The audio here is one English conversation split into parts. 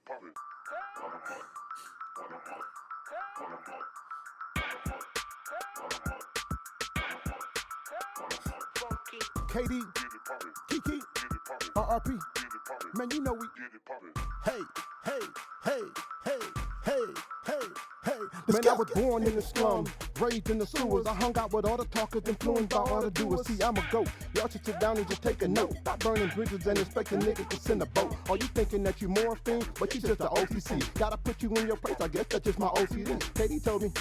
KD, Kiki, RRP, man, you know we. Hey, hey, hey, hey, hey, hey, hey. Man, I was born in the slum, raised in the sewers. I hung out with all the talkers, influenced by all the doers. See, I'm a goat. Y'all should sit down and just take a note. Stop burning bridges and expecting niggas to send a boat. Are you thinking that you morphine, but you just an OCC? Gotta put you in your place, I guess that's just my OCD. Katie told me,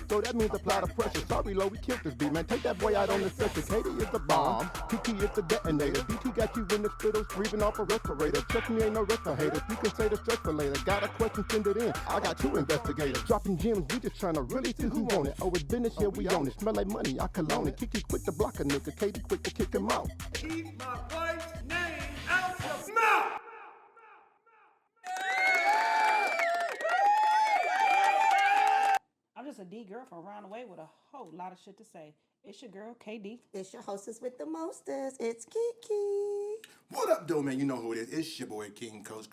so that means apply the pressure. Sorry, Lo, we killed this beat, man. Take that boy out on the stretcher. Katie is the bomb, Kiki is the detonator. BT got you in the spittles, breathing off a respirator. Trust me, ain't no rest haters. You can say the stress for later. Got a question, send it in. I got two investigators. Dropping gems, we just trying to really see who want it. Oh, it's business, yeah, we own it. Smell like money, I cologne it. Kiki quick to block a nigga. Katie quick to kick him out. Keep my wife's name out your mouth! I'm just a D girl from around the way with a whole lot of shit to say. It's your girl, KD. It's your hostess with the mostest. It's Kiki. What up, though, man? You know who it is. It's your boy, King Coach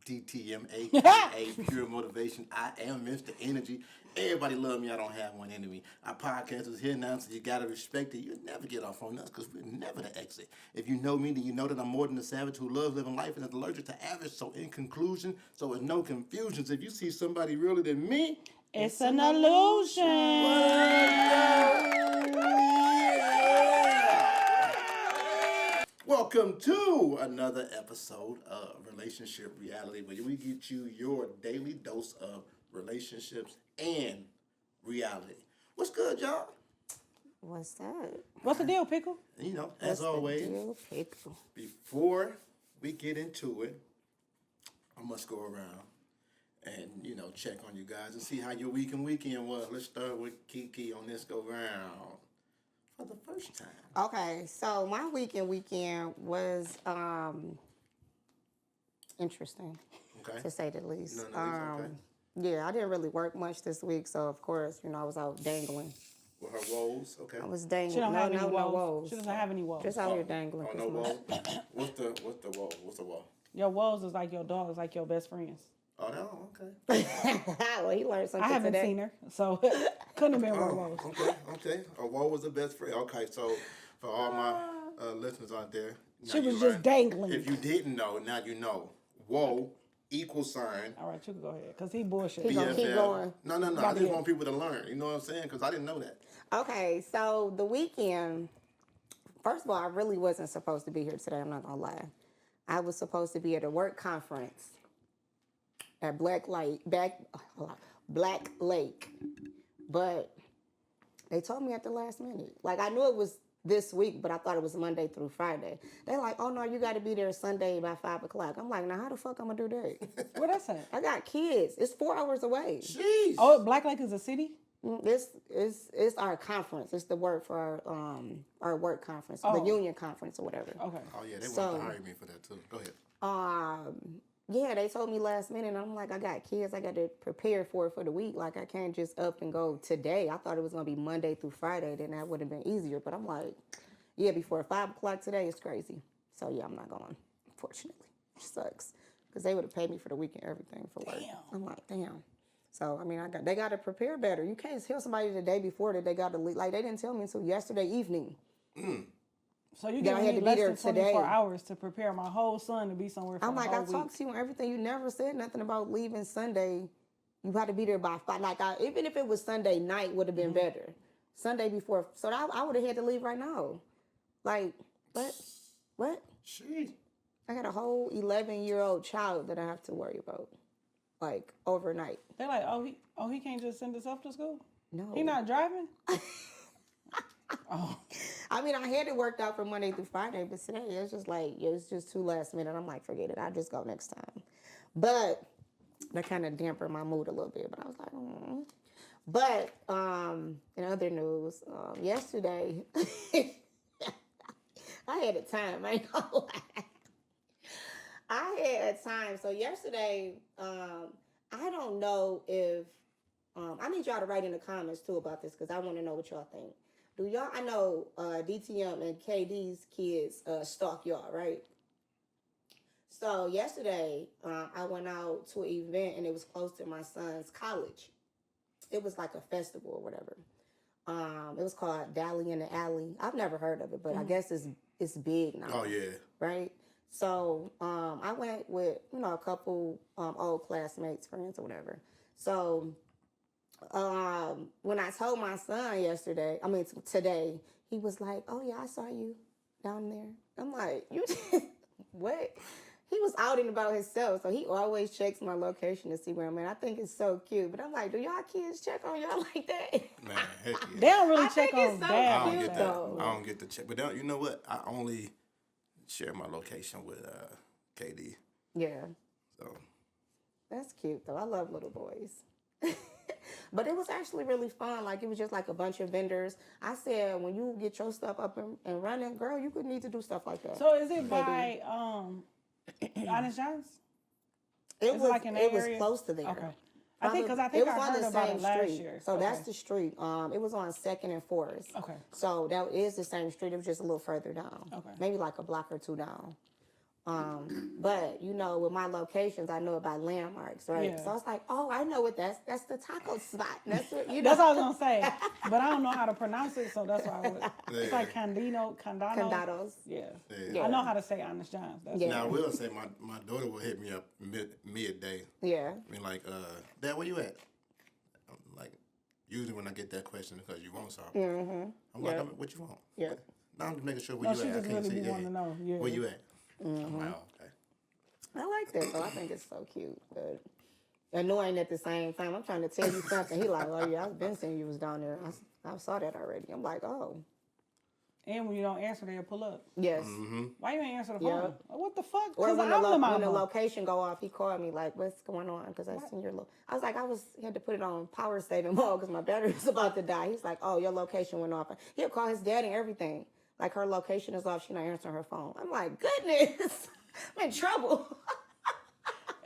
DTMA, aka Pure Motivation. I am Mr. Energy. Everybody love me. I don't have one enemy. Our podcast is here now, so you got to respect it. You'll never get off on us because we're never the exit. If you know me, then you know that I'm more than a savage who loves living life and is allergic to average. So in conclusion, so with no confusions, if you see somebody realer than me, It's an illusion. Welcome to another episode of Relationship Reality, where we get you your daily dose of relationships and reality. What's good, y'all? What's that? What's the deal, Pickle? You know, as always, Pickle? before we get into it, I must go around and, check on you guys and see how your week and weekend was. Let's start with Kiki on this go round for the first time. Okay, so my weekend was interesting, Okay. to say the least. Okay. Yeah, I didn't really work much this week, so of course, I was out dangling. With her woes, okay. I was dangling. She don't have any no woes. woes. She doesn't have any woes. Just out here dangling. Oh, no woes? What's the woe? What's the woe? Your woes is like your dog, is like your best friends. Oh, no, okay. Well, he learned something I haven't today. seen her, so couldn't have been her woes. Okay. A woe was the best friend. Okay, so for all my listeners out there, She was just dangling. If you didn't know, now you know. Woe equal sign. All right, you can go ahead, because he bullshit. He gonna keep going. No. I just want people to learn. You know what I'm saying? Because I didn't know that. Okay, so the weekend, first of all, I really wasn't supposed to be here today. I'm not going to lie. I was supposed to be at a work conference at Black Lake, but they told me at the last minute. Like, I knew it was this week, but I thought it was Monday through Friday. They're like, oh, no, you got to be there Sunday by 5 o'clock. I'm like, now, how the fuck I'm going to do that? What I say? I got kids. It's 4 hours away. Jeez. Oh, Black Lake is a city? It's our conference. It's the word for our work conference, the union conference or whatever. Okay. Oh, yeah, they wanted to hire me for that, too. Go ahead. Yeah, they told me last minute, and I'm like, I got kids. I got to prepare for it for the week. Like, I can't just up and go today. I thought it was going to be Monday through Friday. Then that would have been easier. But I'm like, yeah, before 5 o'clock today is crazy. So, yeah, I'm not going, unfortunately. It sucks. Because they would have paid me for the week and everything for work. Damn. I'm like, damn. So, I mean, they got to prepare better. You can't tell somebody the day before that they got to leave. Like, they didn't tell me until yesterday evening. So you That I giving had me to be less there than 24 today. hours to prepare my whole son to be somewhere for I'm the like, whole I week. talked to you and everything. You never said nothing about leaving Sunday. You had to be there by 5. Like, even if it was Sunday night, would have been better. Sunday before. So I would have had to leave right now. Like, what? Jeez. I got a whole 11-year-old child that I have to worry about, like, overnight. They're like, he can't just send himself to school? No. He not driving? Oh. I mean, I had it worked out for Monday through Friday, but today it's just like, it's just too last minute. I'm like, forget it. I'll just go next time. But that kind of dampened my mood a little bit. But I was like, But in other news, yesterday, I had a time. I ain't gonna lie. I had a time. So yesterday, I don't know if, I need y'all to write in the comments too about this because I want to know what y'all think. I know DTM and KD's kids stalk y'all, right? So yesterday, I went out to an event and it was close to my son's college. It was like a festival or whatever. It was called Dally in the Alley. I've never heard of it, but I guess it's big now. Oh yeah. Right? So I went with, a couple old classmates, friends or whatever. So when I told my son today, he was like, "Oh yeah, I saw you down there." I'm like, "You what?" He was out and about himself, so he always checks my location to see where I'm at. I think it's so cute, but I'm like, do y'all kids check on y'all like that? Man, heck yeah. They don't really I check think on it's so dad. I don't cute, get that. though. I don't get the check. But you know what? I only share my location with KD. Yeah, So that's cute though. I love little boys. But it was actually really fun. Like, it was just like a bunch of vendors. I said, when you get your stuff up and running, girl, you could need to do stuff like that. So is it by Honest John's? It is was it like in that it was area? close to there. Okay. I think I heard about it last street. year. So Okay. that's the street. It was on 2nd and 4th. Okay. So that is the same street. It was just a little further down. Okay. Maybe like a block or two down. But with my locations, I know it by landmarks, right? Yeah. So I was like, oh, I know what that's the taco spot. That's what That's what I was gonna say, but I don't know how to pronounce it, so that's why it's like Candados. Condados. Yeah. Yeah. I know how to say Honest John's. That's Yeah. now I will say my daughter will hit me up midday. Yeah. I mean, like, Dad, where you at? I'm like, usually when I get that question because you want something. Mm-hmm. I'm like, Yeah. what you want? Yeah. No, I'm just making sure where No, you she at. I just can't really see be wanting to know. Yeah. Where you at? I'm like, oh, okay. I like that, though. I think it's so cute. But annoying at the same time. I'm trying to tell you something. He like, oh, yeah, I've been saying you was down there. I saw that already. I'm like, oh. And when you don't answer, they'll pull up. Yes. Why you ain't answer the phone? Yeah. Like, what the fuck? Or Because when I'm the when the mama. location go off, he called me like, "What's going on?" Because I seen your I was like, had to put it on power saving mode because my battery was about to die. He's like, "Oh, your location went off." He'll call his dad and everything. Like, her location is off. She's not answering her phone. I'm like, goodness, I'm in trouble.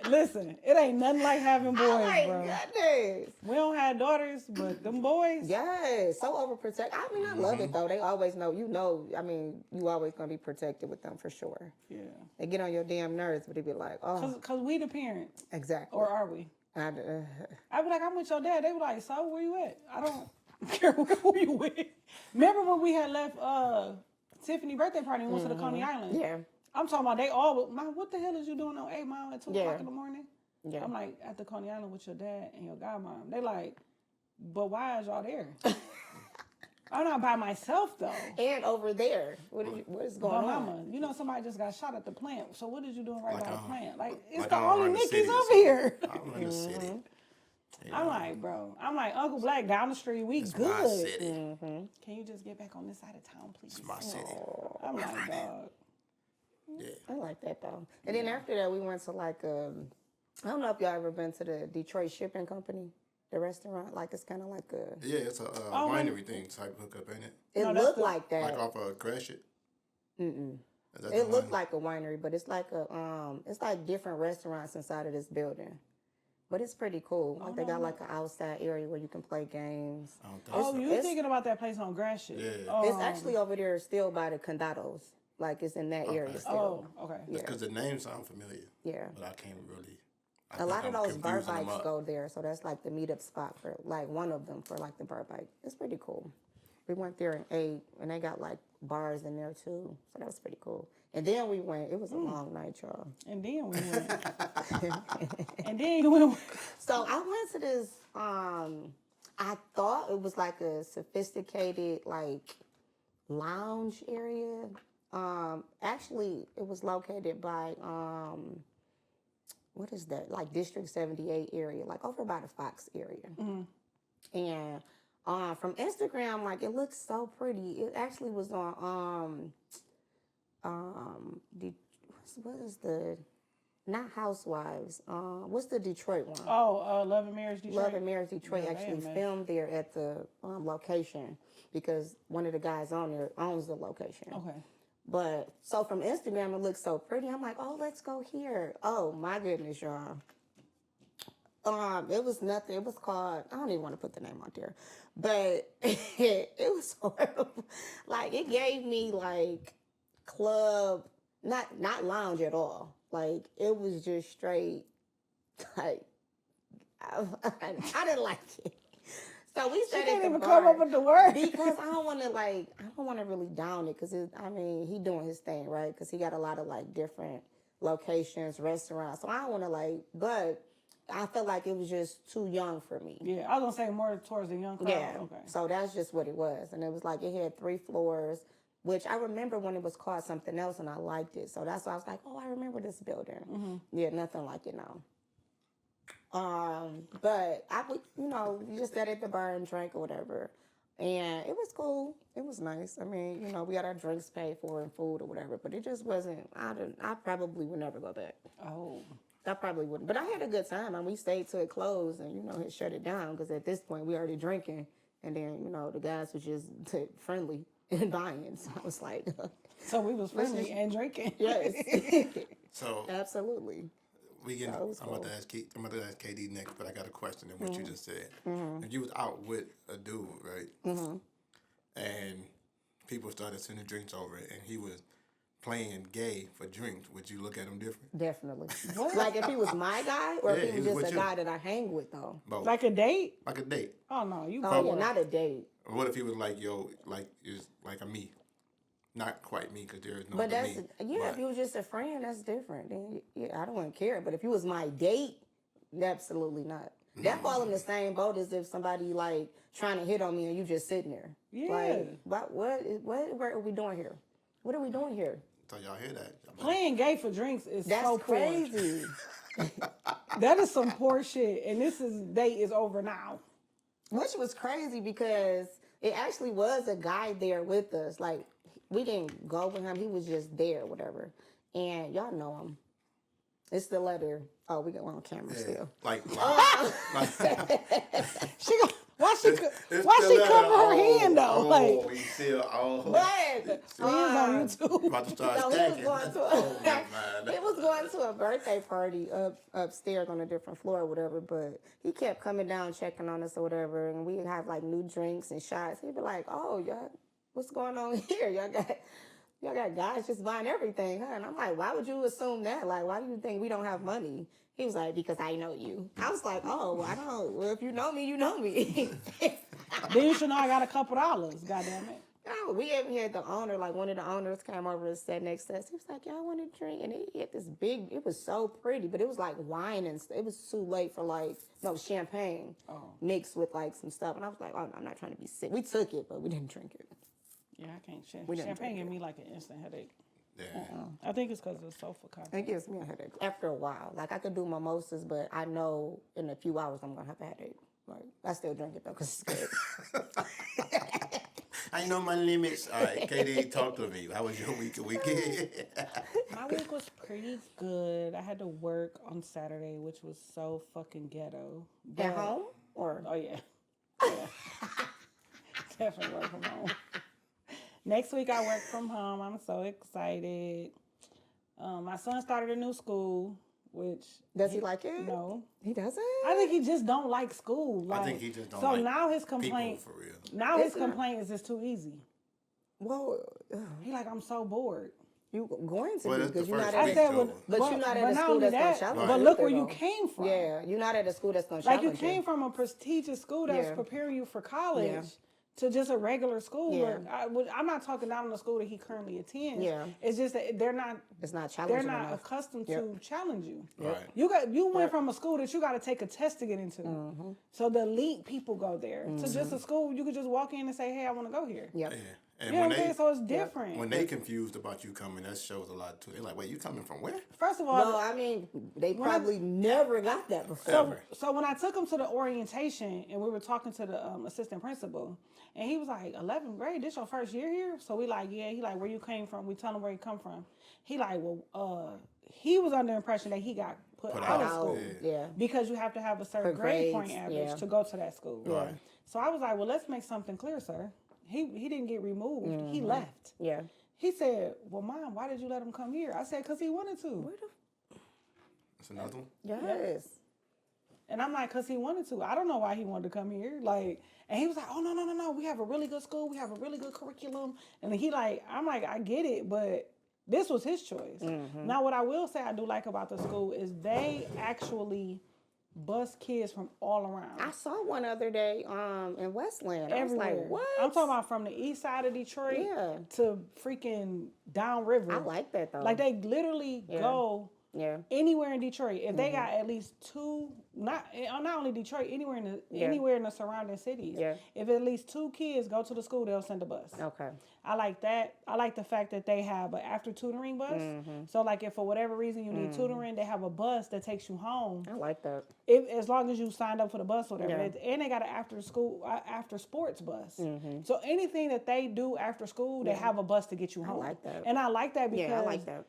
Listen, it ain't nothing like having boys, I'm like, bro. goodness. We don't have daughters, but them boys. Yes, so overprotect. I mean, I love it though. They always know. I mean, you always gonna be protected with them for sure. Yeah. They get on your damn nerves, but they be like, oh, Cause we the parents, exactly. or are we? I, I be like, I'm with your dad. They be like, so where you at? I don't care who you with. Remember when we had left Tiffany's birthday party and went to the Coney Island? yeah. I'm talking about they all. What the hell is you doing on 8 Mile at 2 Yeah. o'clock in the morning? Yeah. I'm like at the Coney Island with your dad and your godmom. They like, but why is y'all there? I'm not by myself though. And over there, what is But going mama, on? you know somebody just got shot at the plant. So what is you doing right by the plant? Like it's Like the I don't only run the Mickey's city, over so here. I'm in the city. You I'm know, like, bro. I'm like, Uncle Black down the street. We it's good. my city. Can you just get back on this side of town, please? It's my city. I'm like, dog. Yeah. I like that though. And then after that, we went to like I don't know if y'all ever been to the Detroit Shipping Company, the restaurant. Like, it's kind of like a. Yeah, it's a winery thing type hookup, ain't it? It No, that's looked the- like that. Like off of Crash It. Mm-mm. Is that the It looked one? like a winery, but it's like it's like different restaurants inside of this building. But it's pretty cool. Like, they got like an outside area where you can play games. I don't think Oh, so. you it's- thinking about that place on Grass shit? Yeah. It's actually over there still by the Condados. Like, it's in that area still. Oh, okay. Yeah. Because the names sound familiar, Yeah. but I can't really. A lot of those bar confusing them bikes up. go there, so that's like the meetup spot for like one of them for like the bar bike. It's pretty cool. We went there and ate, and they got like bars in there too, so that was pretty cool. And then we went. It was a long night, y'all. And then we went. And then we went. So I went to this. I thought it was like a sophisticated like lounge area. Actually, it was located by what is that? Like District 78 area, like over by the Fox area. And from Instagram, like, it looks so pretty. It actually was on what is the not Housewives? What's the Detroit one? Oh, Love and Marriage Detroit. Love and Marriage Detroit Yeah, actually man. filmed there at the location because one of the guys on there owns the location. Okay. But so from Instagram, it looks so pretty. I'm like, oh, let's go here. Oh my goodness, y'all. It was nothing. It was called. I don't even want to put the name out there, but it was horrible. Like, it gave me like club, not lounge at all. Like, it was just straight, like, I didn't like it. So we She sat can't at the even bar come up with the word. because I don't want to really down it because he doing his thing, right? Because he got a lot of like different locations, restaurants. So I don't want to but I felt like it was just too young for me. Yeah, I was gonna say more towards the young crowd. Yeah. Okay. So that's just what it was. And it was like it had 3 floors, which I remember when it was called something else and I liked it. So that's why I was like, oh, I remember this building. Mm-hmm. Yeah, nothing like it now. But I would, you just sat at the bar and drank or whatever. And it was cool. It was nice. I mean, we got our drinks paid for and food or whatever, but it just wasn't, I probably would never go back. Oh. I probably wouldn't. But I had a good time. And we stayed till it closed and, it shut it down because at this point we already drinking. And then, the guys was just friendly and buying. So I was like, So we was friendly and drinking. yes. So Absolutely. I'm about to ask KD next, but I got a question in what you just said. If you was out with a dude, right, and people started sending drinks over, and he was playing gay for drinks, would you look at him different? Definitely. What? Like if he was my guy or Yeah, if he he was was just a with you. guy that I hang with, though. Both. Like a date? Like a date. Oh no, you. Oh, yeah, bored. not a date. Or what if he was like, is like a me? Not quite me, because there is no But me. if he was just a friend, that's different. Then, I don't want to care. But if he was my date, absolutely not. That fall in the same boat as if somebody like trying to hit on me and you just sitting there. Yeah. Like, what are we doing here? What are we doing here? So y'all hear that? Playing gay for drinks is That's so poor. crazy. That is some poor shit. And date is over now. Which was crazy because it actually was a guy there with us. Like, we didn't go with him. He was just there, whatever. And y'all know him. It's the letter. Oh, we got one on camera still. Like Why she it's cover her hand though? Oh, Like we still But hands on YouTube. about to start no, stacking. he was going to a birthday party upstairs on a different floor or whatever, but he kept coming down checking on us or whatever, and we'd have like new drinks and shots. He'd be like, oh, y'all, what's going on here? Y'all got guys just buying everything, huh? And I'm like, why would you assume that? Like, why do you think we don't have money? He was like, because I know you. I was like, oh, I don't. Well, if you know me, you know me. Then you should know I got a couple dollars. Goddamn it. No, we even had the owner, like one of the owners came over and sat next to us. He was like, y'all want a drink? And he had this big, it was so pretty, but it was like wine and stuff. It was too late for champagne mixed with like some stuff. And I was like, oh, no, I'm not trying to be sick. We took it, but we didn't drink it. Yeah, I can't. We didn't Champagne drink give it. me like an instant headache. Yeah. I think it's because of the sulfur content. It gives me a headache after a while. Like I could do mimosas, but I know in a few hours I'm gonna have a headache. Like I still drink it though because it's good. I know my limits. All right, KD, talk to me. How was your weekend? My week was pretty good. I had to work on Saturday, which was so fucking ghetto. At home or Oh yeah. Definitely work from home. Next week I work from home. I'm so excited. My son started a new school, which does he like it? No. He doesn't. I think he just don't like school. Like, I think he just don't so like now his complaint people for real. now his It's not- complaint is it's too easy. Well, He like, I'm so bored. you going to Well, be that's the because you're first not week, at said, though. well, but you're not at a not school only that's gonna that, challenge but you look either, where you though. came from. Yeah, you're not at a school that's gonna Like challenge you came from a prestigious school that's Yeah. preparing you for college Yeah. to just a regular school. Yeah. Where I'm not talking down on the school that he currently attends. Yeah. It's just that they're not It's not challenging they're not enough. accustomed Yep. to challenge you. Right. You went from a school that you got to take a test to get into. Mm-hmm. So the elite people go there. To just a school you could just walk in and say, "Hey, I want to go here." Yep. Yeah. And You know when what I'm saying? they So it's different. when they confused about you coming, that shows a lot too. They're like, "Wait, you coming from where?" First of all, Well, I mean, they probably never got that before. So when I took him to the orientation and we were talking to the assistant principal, and he was like, 11th grade, this your first year here? So we like, yeah. He like, where you came from? We tell him where he come from. He like, well, he was under the impression that he got put out of school. Yeah. Because you have to have a certain For grade point grades, average yeah. to go to that school. Right. So I was like, well, let's make something clear, sir. He didn't get removed. He left. Yeah. He said, well, Mom, why did you let him come here? I said, because he wanted to. That's another one. Yes. And I'm like, because he wanted to. I don't know why he wanted to come here. Like, and he was like, oh, no. We have a really good school. We have a really good curriculum. And he like, I'm like, I get it, but This was his choice. Now, what I will say I do like about the school is they actually bus kids from all around. I saw one other day in Westland. I was Everywhere. like, what? I'm talking about from the east side of Detroit Yeah. to freaking downriver. I like that though. Like they literally go Yeah. anywhere in Detroit. If they got at least two, not only Detroit, anywhere in the surrounding cities. Yeah. If at least 2 kids go to the school, they'll send a bus. Okay. I like that. I like the fact that they have an after tutoring bus. So like if for whatever reason you need tutoring, they have a bus that takes you home. I like that. As long as you signed up for the bus or whatever. Yeah. And they got an after sports bus. So anything that they do after school, they have a bus to get you home. like that. And I like that because Yeah, I like that.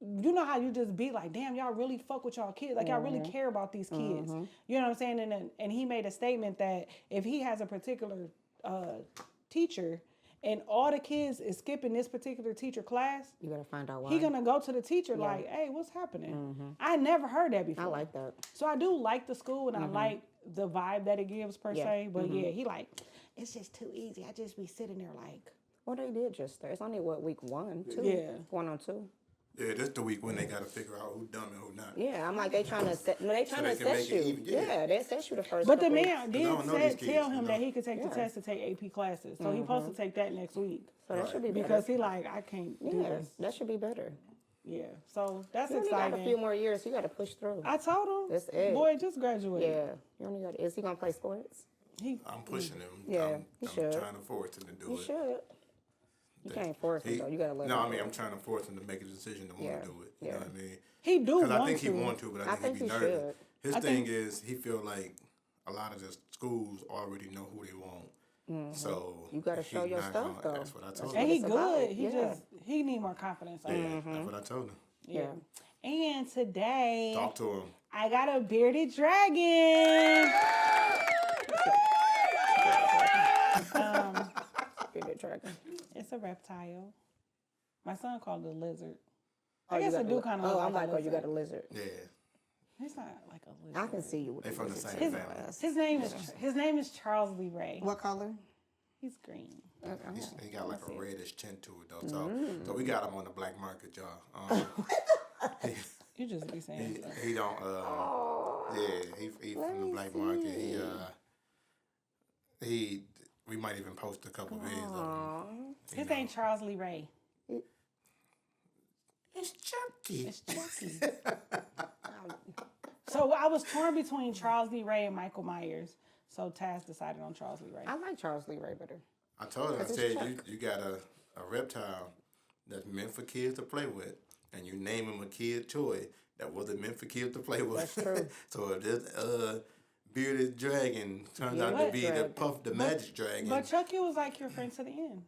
you know how you just be like, damn, y'all really fuck with y'all kids. Like, y'all really care about these kids. You know what I'm saying? And he made a statement that if he has a particular teacher and all the kids is skipping this particular teacher class, You gotta find out why. he gonna go to the teacher like, hey, what's happening? I never heard that before. I like that. So I do like the school and I like the vibe that it gives per se. But yeah, he like, it's just too easy. I just be sitting there like, Well, they did just start. It's only week 1, 2. Yeah. 1 on 2. Yeah, that's the week when they got to figure out who dumb and who not. Yeah, I'm like they trying to set. No, they trying they to can assess make you. it even, yeah. They assess you the first. but the couple man weeks. I don't know these did kids, tell you him know. that he could take the test to take AP classes. So he supposed to take that next week. So that should be better. Because he like, I can't do Yeah, this. that should be better. Yeah. So that's You only got exciting. a few more years. You got to push through. I told him, That's it. boy, just graduate. Yeah, you only got. Is he gonna play sports? I'm pushing him. Yeah, I'm you should. trying to force him to do You it. should. You can't force him though. You gotta let No, him. I mean, I'm trying to force him to make a decision to want Yeah, to do it. You know what I mean? He do Because want I think to. he want to, but I think he'd be he nervous. should. His I thing think- is, he feel like a lot of the schools already know who they want. So You gotta he show your not stuff, gonna- though. That's what I told And him. he It's about good. it, He yeah. just he need more confidence. Yeah, that's what I told him. Yeah. And today Talk to him. I got a bearded dragon. Bearded dragon. It's a reptile. My son called it a lizard. Oh, I guess you it got do a- kind of. Oh, I'm like, oh, you got a lizard. Yeah. It's not like a lizard. I can see you. With They the from the lizard same too. family. His name is Charles Lee Ray. What color? He's green. He got like a reddish tint to it though. So, Mm. so we got him on the black market, y'all. You just be saying stuff. He don't. Yeah, he from the black market. He. We might even post a couple videos of him. His name Charles Lee Ray. It's Chucky. It's Chucky. So I was torn between Charles Lee Ray and Michael Myers. So Taz decided on Charles Lee Ray. I like Charles Lee Ray better. I told him, I It's said, Chuck. you got a reptile that's meant for kids to play with, and you name him a kid toy that wasn't meant for kids to play with. That's true. So if this bearded dragon turns out to be the magic dragon, But Chucky was like your friend to the end.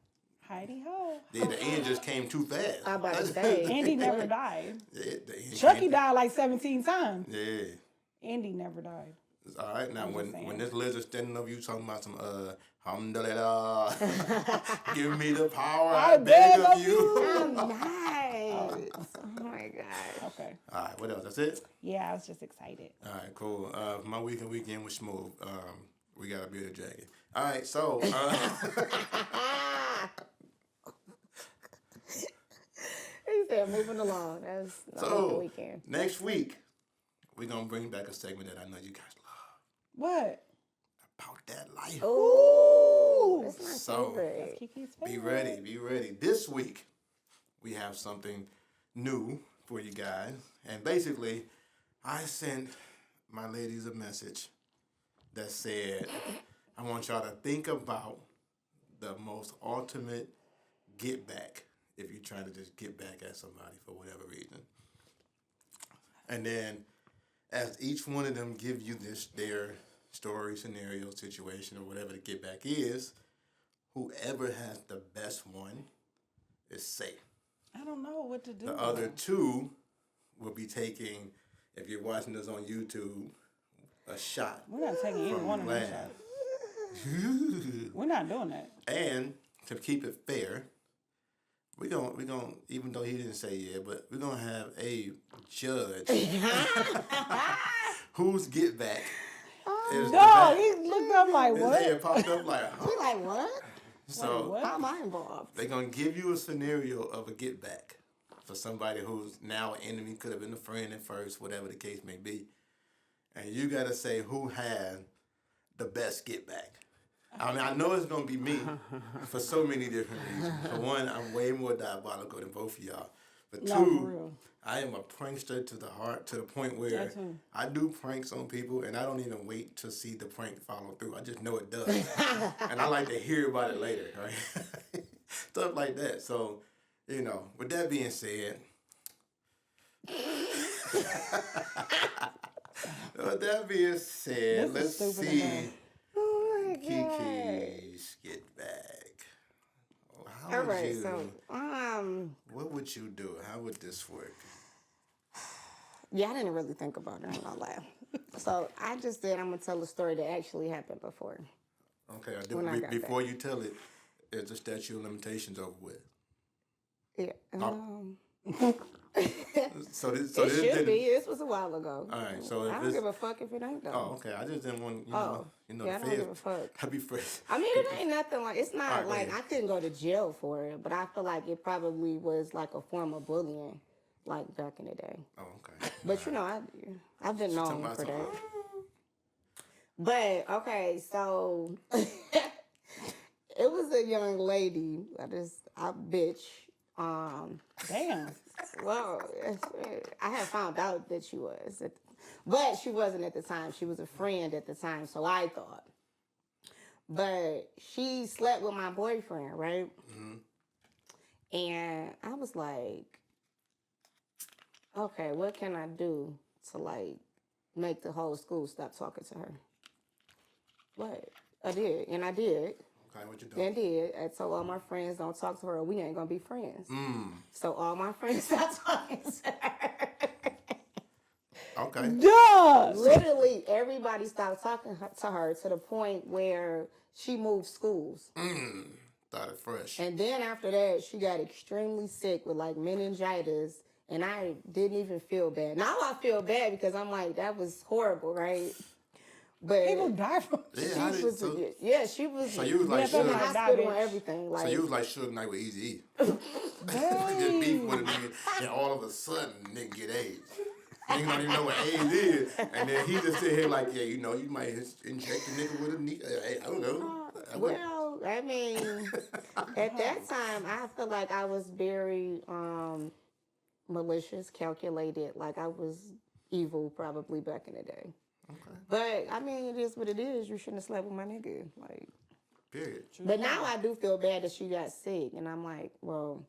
Heidi ho. then the end just came too fast. I about to say. Andy never died. Yeah, the end Chucky came- died like 17 times. Yeah. Andy never died. All right, now when saying. this lizard standing over you talking about some alhamdulillah, give me the power I beg of you. Nice. Oh my god. Okay. All right, what else? That's it. Yeah, I was just excited. All right, cool. My weekend was smooth. We got a bearded dragon. All right, so He said moving along. That's not the so weekend. next week we're gonna bring back a segment that I know you guys love What? about that life. Ooh, that's my So, favorite. Kiki's Be favorite. ready. This week we have something new for you guys, and basically, I sent my ladies a message that said, I want y'all to think about the most ultimate get back if you're trying to just get back at somebody for whatever reason. And then as each one of them give you their story, scenario, situation, or whatever the get back is, whoever has the best one is safe. I don't know what to do. The other two will be taking, if you're watching this on YouTube, a shot. We're not taking either one of them Land. shots. We're not doing that. And to keep it fair, we're gonna even though he didn't say yeah, but we're gonna have a judge whose get back is the No, back. he looked up like His what? head popped up like, huh? You like what? So What? How am I involved? they're gonna give you a scenario of a get back for somebody who's now an enemy, could have been a friend at first, whatever the case may be. And you got to say who had the best get back. I mean, I know it's going to be me for so many different reasons. For one, I'm way more diabolical than both of y'all. But No, for two, real. I am a prankster to the heart, to the point where I do pranks on people and I don't even wait to see the prank follow through. I just know it does. And I like to hear about it later, right? Stuff like that. So, you know, with that being said, let's see Kiki's get back. How All would right, you, so what would you do? How would this work? yeah, I didn't really think about it. I'm not lying. So I just said I'm gonna tell a story that actually happened before. Okay, When I got before you tell it, is the statute of limitations over with? Yeah. So this It should be. This was a while ago. All right, so if I don't give a fuck if it ain't though. Oh, okay. I just didn't want yeah, I the don't give a fuck. I'd be fresh. I mean, it ain't nothing like, it's not All right, like go ahead. I couldn't go to jail for it, but I feel like it probably was like a form of bullying, like back in the day. Oh, okay. But you know, I've been known Somebody for told- that. But okay, so it was a young lady. I bitch. Damn. Well, I had found out that she was, but she wasn't at the time. She was a friend at the time, so I thought. But she slept with my boyfriend, right? Mm-hmm. And I was like, okay, what can I do to like make the whole school stop talking to her? But I did, and I did. Okay, what you doing? I did. I told all my friends, don't talk to her or we ain't gonna be friends. So all my friends stopped talking to her. Okay. Duh. Literally, everybody stopped talking to her to the point where she moved schools. Started fresh. And then after that, she got extremely sick with like meningitis, and I didn't even feel bad. Now I feel bad because I'm like, that was horrible, right? But People die from Yeah, she was, she was. So you was like in the Suge. hospital and everything. Like, So you was like Suge Knight with Eazy-E. Just beef with a nigga, and all of a sudden, nigga get AIDS. Nigga don't even know what AIDS is. And then he just sit here like, yeah, you know, you might inject a nigga with a needle. I don't know. well, I mean, at that time, I feel like I was very malicious, calculated. Like I was evil probably back in the day. Okay. But I mean, it is what it is. You shouldn't have slept with my nigga. Like, Period. but now I do feel bad that she got sick, and I'm like, well,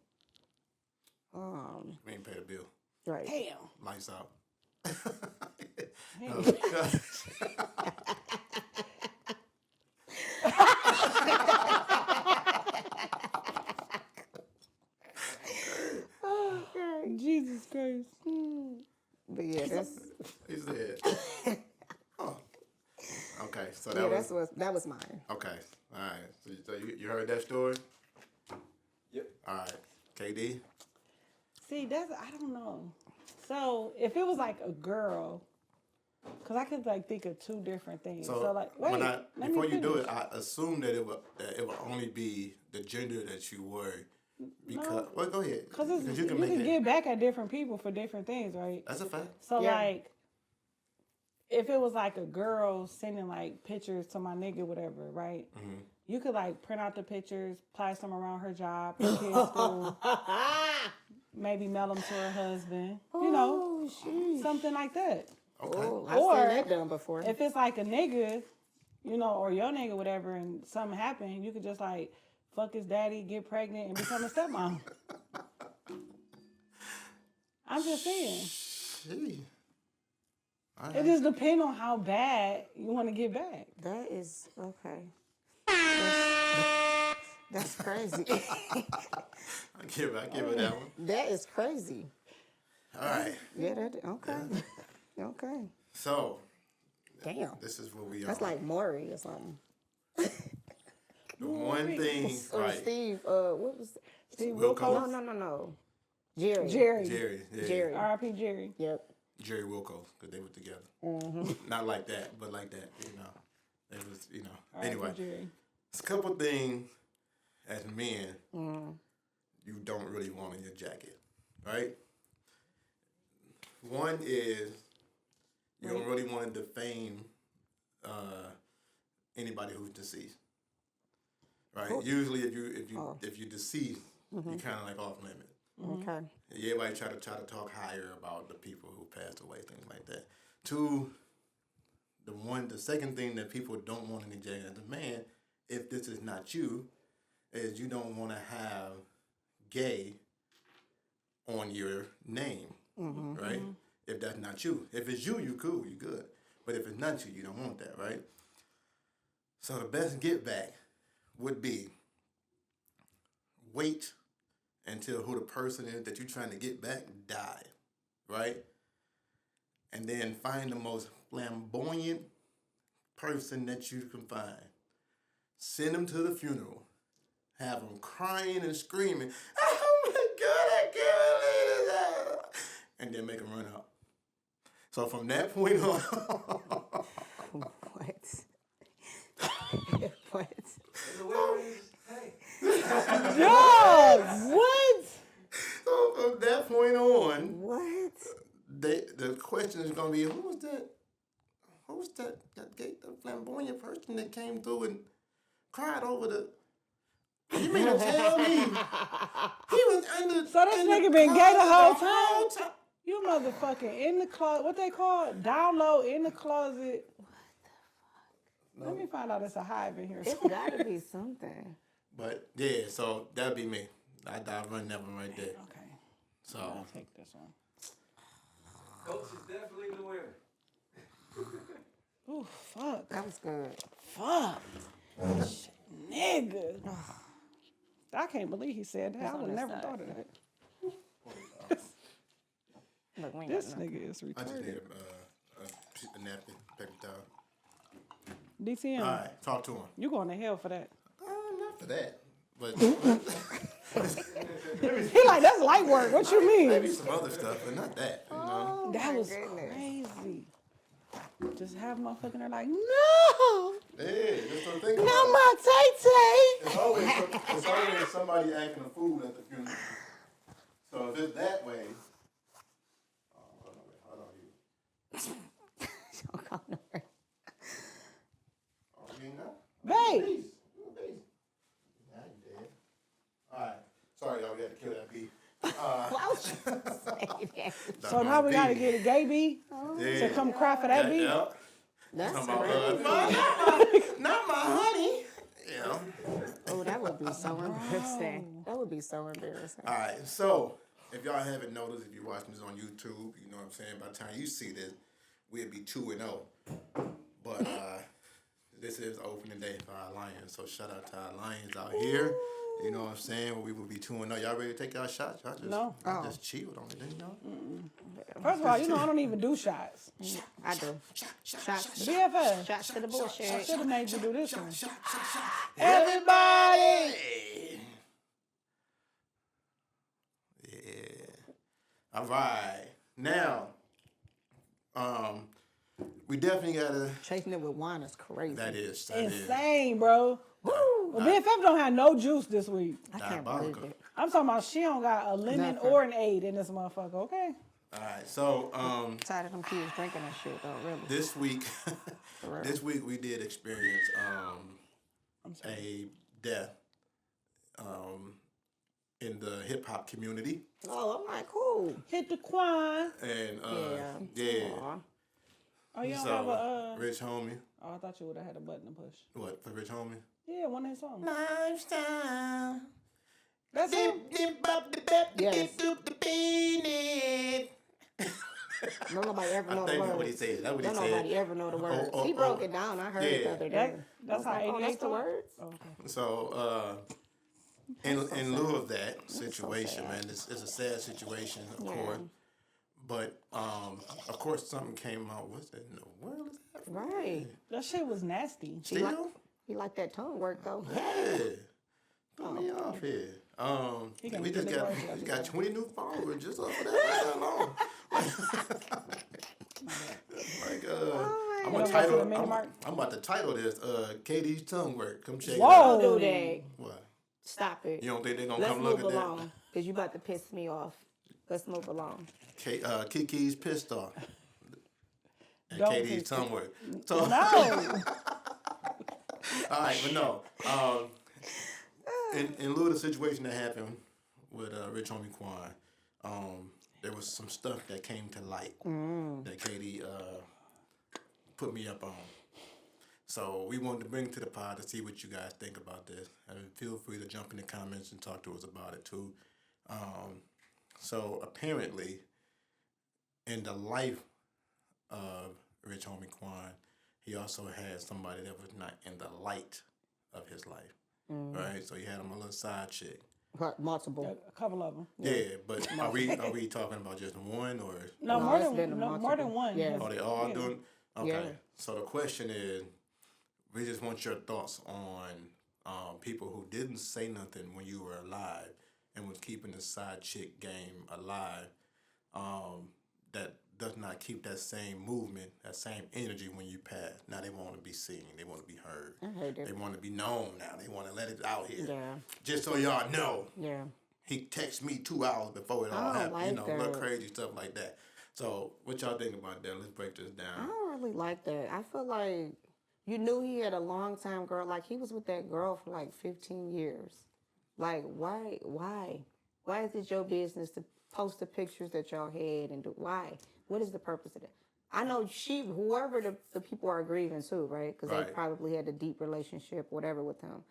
We ain't pay the bill. right. Damn. Lights out. Jesus Christ. But yeah, that's He said. Oh. Okay, so yeah, that that was mine. okay. All right. So you heard that story? Yep. All right. KD. See, I don't know. So if it was like a girl, because I could like think of two different things. So like, wait, let before me you do finish. it, I assume that it will only be the gender that you were. Because well, go ahead. Because you you can make can it. get back at different people for different things, right? That's a fact. So Yeah. like, if it was like a girl sending like pictures to my nigga, whatever, right? Mm-hmm. You could like print out the pictures, plaster them around her job, her kids' school, maybe mail them to her husband, you know, something like that. Okay. Oh, I've Or seen that done before. If it's like a nigga, you know, or your nigga, whatever, and something happened, you could just like fuck his daddy, get pregnant, and become a stepmom. I'm just saying. Gee. All It right. just depends on how bad you want to get back. That is okay. That's crazy. I give her that one. That is crazy. All right. Yeah, okay. Okay. So Damn. this is what we are. That's like Maury or something. The one thing, Or right? Steve, what was Steve Wilkos? Wilkos? No. Jerry. Jerry. Yeah. Jerry. R.I.P. Jerry. Yep. Jerry Wilkos, because they were together. Mm-hmm. Not like that, but like that. You know, it was. You know. R.I.P. Anyway, Jerry. it's a couple things as men Mm-hmm. you don't really want in your jacket. right? One is you don't really want to defame anybody who's deceased, right? Usually, if you're deceased, you're kind of like off limit. Okay. Everybody try to talk higher about the people who passed away, things like that. Two, the second thing that people don't want to inject as a man, if this is not you, is you don't want to have gay on your name, right? If that's not you. If it's you, you cool, you good. But if it's not you, you don't want that, right? So the best get back would be wait until who the person is that you're trying to get back die, right? And then find the most flamboyant person that you can find. Send them to the funeral. Have them crying and screaming, "Oh my God, I can't believe this!" And then make them run out. So from that point on, What? What? The winner is, hey. Yo, what? so from that point on, What? the question is gonna be, who was that flamboyant person that came through and cried over the? You mean to tell me he was under? So this nigga been gay the whole time? You motherfucking in the closet. What they call it? Down low in the closet. What the fuck? Let me find out it's a hive in here. It's gotta be something. But yeah, so that'd be me. I'd run that one right there. Okay. So I'll take this one. Coach is definitely the winner. Ooh, fuck. That was good. Fuck. Shit, nigga. I can't believe he said that. I would never thought of that. Look, we ain't This got nothing. nigga is I just retarded. need a napkin, paper towel. DTM, All right, talk to him. you going to hell for that. Not for that, but He like, that's light work. What you mean? maybe some other stuff, but not that. You know? That my was goodness. crazy. Just have motherfucking there like, no, Hey, that's what I'm thinking. not about. my tay-tay. It's always somebody acting a fool at the funeral. So if it's that way, hold on, you. Don't go nowhere. Oh, you ain't know? Babe. Peace. Now you dead. All right. Sorry, y'all. We had to kill that bee. Why would you say that? So now we got to get a gay bee Yeah. to come cry for that bee. Yeah. That's Talking about, crazy. not my honey. Yeah. Oh, that would be so embarrassing. That would be so embarrassing. All right, so if y'all haven't noticed, if you're watching this on YouTube, you know what I'm saying, by the time you see this, we'll be 2-0. But this is opening day for our Lions, so shout out to our Lions out here. You know what I'm saying? We will be 2-0. Y'all ready to take y'all shots? Y'all just, No. y'all just chilled on it, didn't y'all? First of all, you know I don't even do shots. I do. Shots to, BFF. shots to the I bullshit. should have made you do this one. Everybody! Yeah. All right. Now, we definitely gotta. Chasing it with wine is crazy. That is Insane, bro. Well, BFF don't have no juice this week. I can't believe diabolical. it. I'm talking about she don't got a lemon Nothing. or an aid in this motherfucker, okay? All right. So, Tired of them kids drinking that shit though, really. this week, real. this week we did experience a death in the hip hop community, Oh, I'm like, cool. Hit the quan. and Yeah. yeah. Aw. Oh, you don't So, have a, Rich Homie. oh, I thought you would have had a button to push. What for Rich Homie? Yeah, one of his songs. Lifestyle. That's him. Yes. Don't nobody ever I know think the that's what he words. said. That's what he Don't said. nobody ever know the words. oh, He broke oh. it down. I heard it the Yeah. other day. That's how Oh, 88 that's the talk? words? Oh, okay. So, in lieu of that situation, sad. man, it's a sad situation, of Yeah. course. But of course, something came out. What's that in the world is that? Right. That shit was nasty. Still? He like that tongue work though. Yeah. Throw me off here. He can We make just it got work, we got 20 new followers just off of that alone. Like I'm You a don't go to the title. mini mart? I'm about to title this KD's tongue work. Come check Whoa. it Don't out. do that. What? Stop it. You don't think they're gonna Let's come look move at that? along. Because you about to piss me off. Let's move along. Kiki's pissed off. And Don't Katie's piss me. somewhere. So, No. all right, but no. In lieu of the situation that happened with Rich Homie Quan, there was some stuff that came to light that Katie put me up on. So we wanted to bring to the pod to see what you guys think about this. And feel free to jump in the comments and talk to us about it too. So apparently, in the life of Rich Homie Quan, he also had somebody that was not in the light of his life. Right? So he had him a little side chick. Multiple. A couple of them. Yeah, but are we talking about just one or No, No, more it's than been a more multiple. than one. Yeah. are they all doing? Okay. Yeah. So the question is, we just want your thoughts on people who didn't say nothing when you were alive and was keeping the side chick game alive. That does not keep that same movement, that same energy when you pass. Now they want to be seen. They want to be heard. I hate it. They want to be known now. They want to let it out here. Yeah. Just so y'all know. Yeah. He texted me 2 hours before it all I don't happened. like Little that. crazy stuff like that. So what y'all think about that? Let's break this I down. don't really like that. I feel like you knew he had a long time girl. Like he was with that girl for like 15 years. Like why? Why is it your business to post the pictures that y'all had and do? Why? What is the purpose of that? I know whoever the people are grieving too, right? Because Right. they probably had a deep relationship, whatever, with him.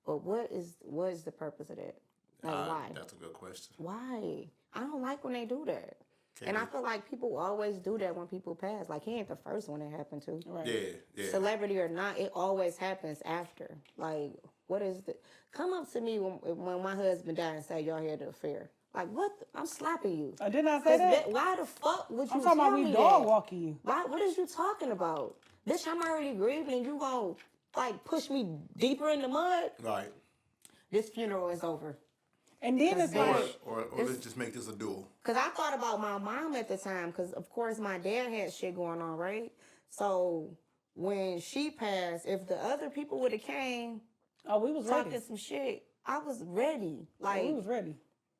But what is the purpose of that? Like why? That's a good question. Why? I don't like when they do that. And I Katie? feel like people always do that when people pass. Like he ain't the first one it happened to. Right. Yeah. Celebrity or not, it always happens after. Like, what is the? Come up to me when my husband died and say y'all had an affair. Like, what? I'm slapping you. Didn't I say that? Why the fuck would you I'm talking tell about we me dog that? walking you. Why? What is you talking about? Bitch, I'm already grieving and you gonna like push me deeper in the mud? Right. This funeral is over. And then it's Or- like, Or let's just make this a duel. Because I thought about my mom at the time, because of course my dad had shit going on, right? So when she passed, if the other people would have came oh, we was ready. talking some shit, I was ready. Oh, Like, we was ready.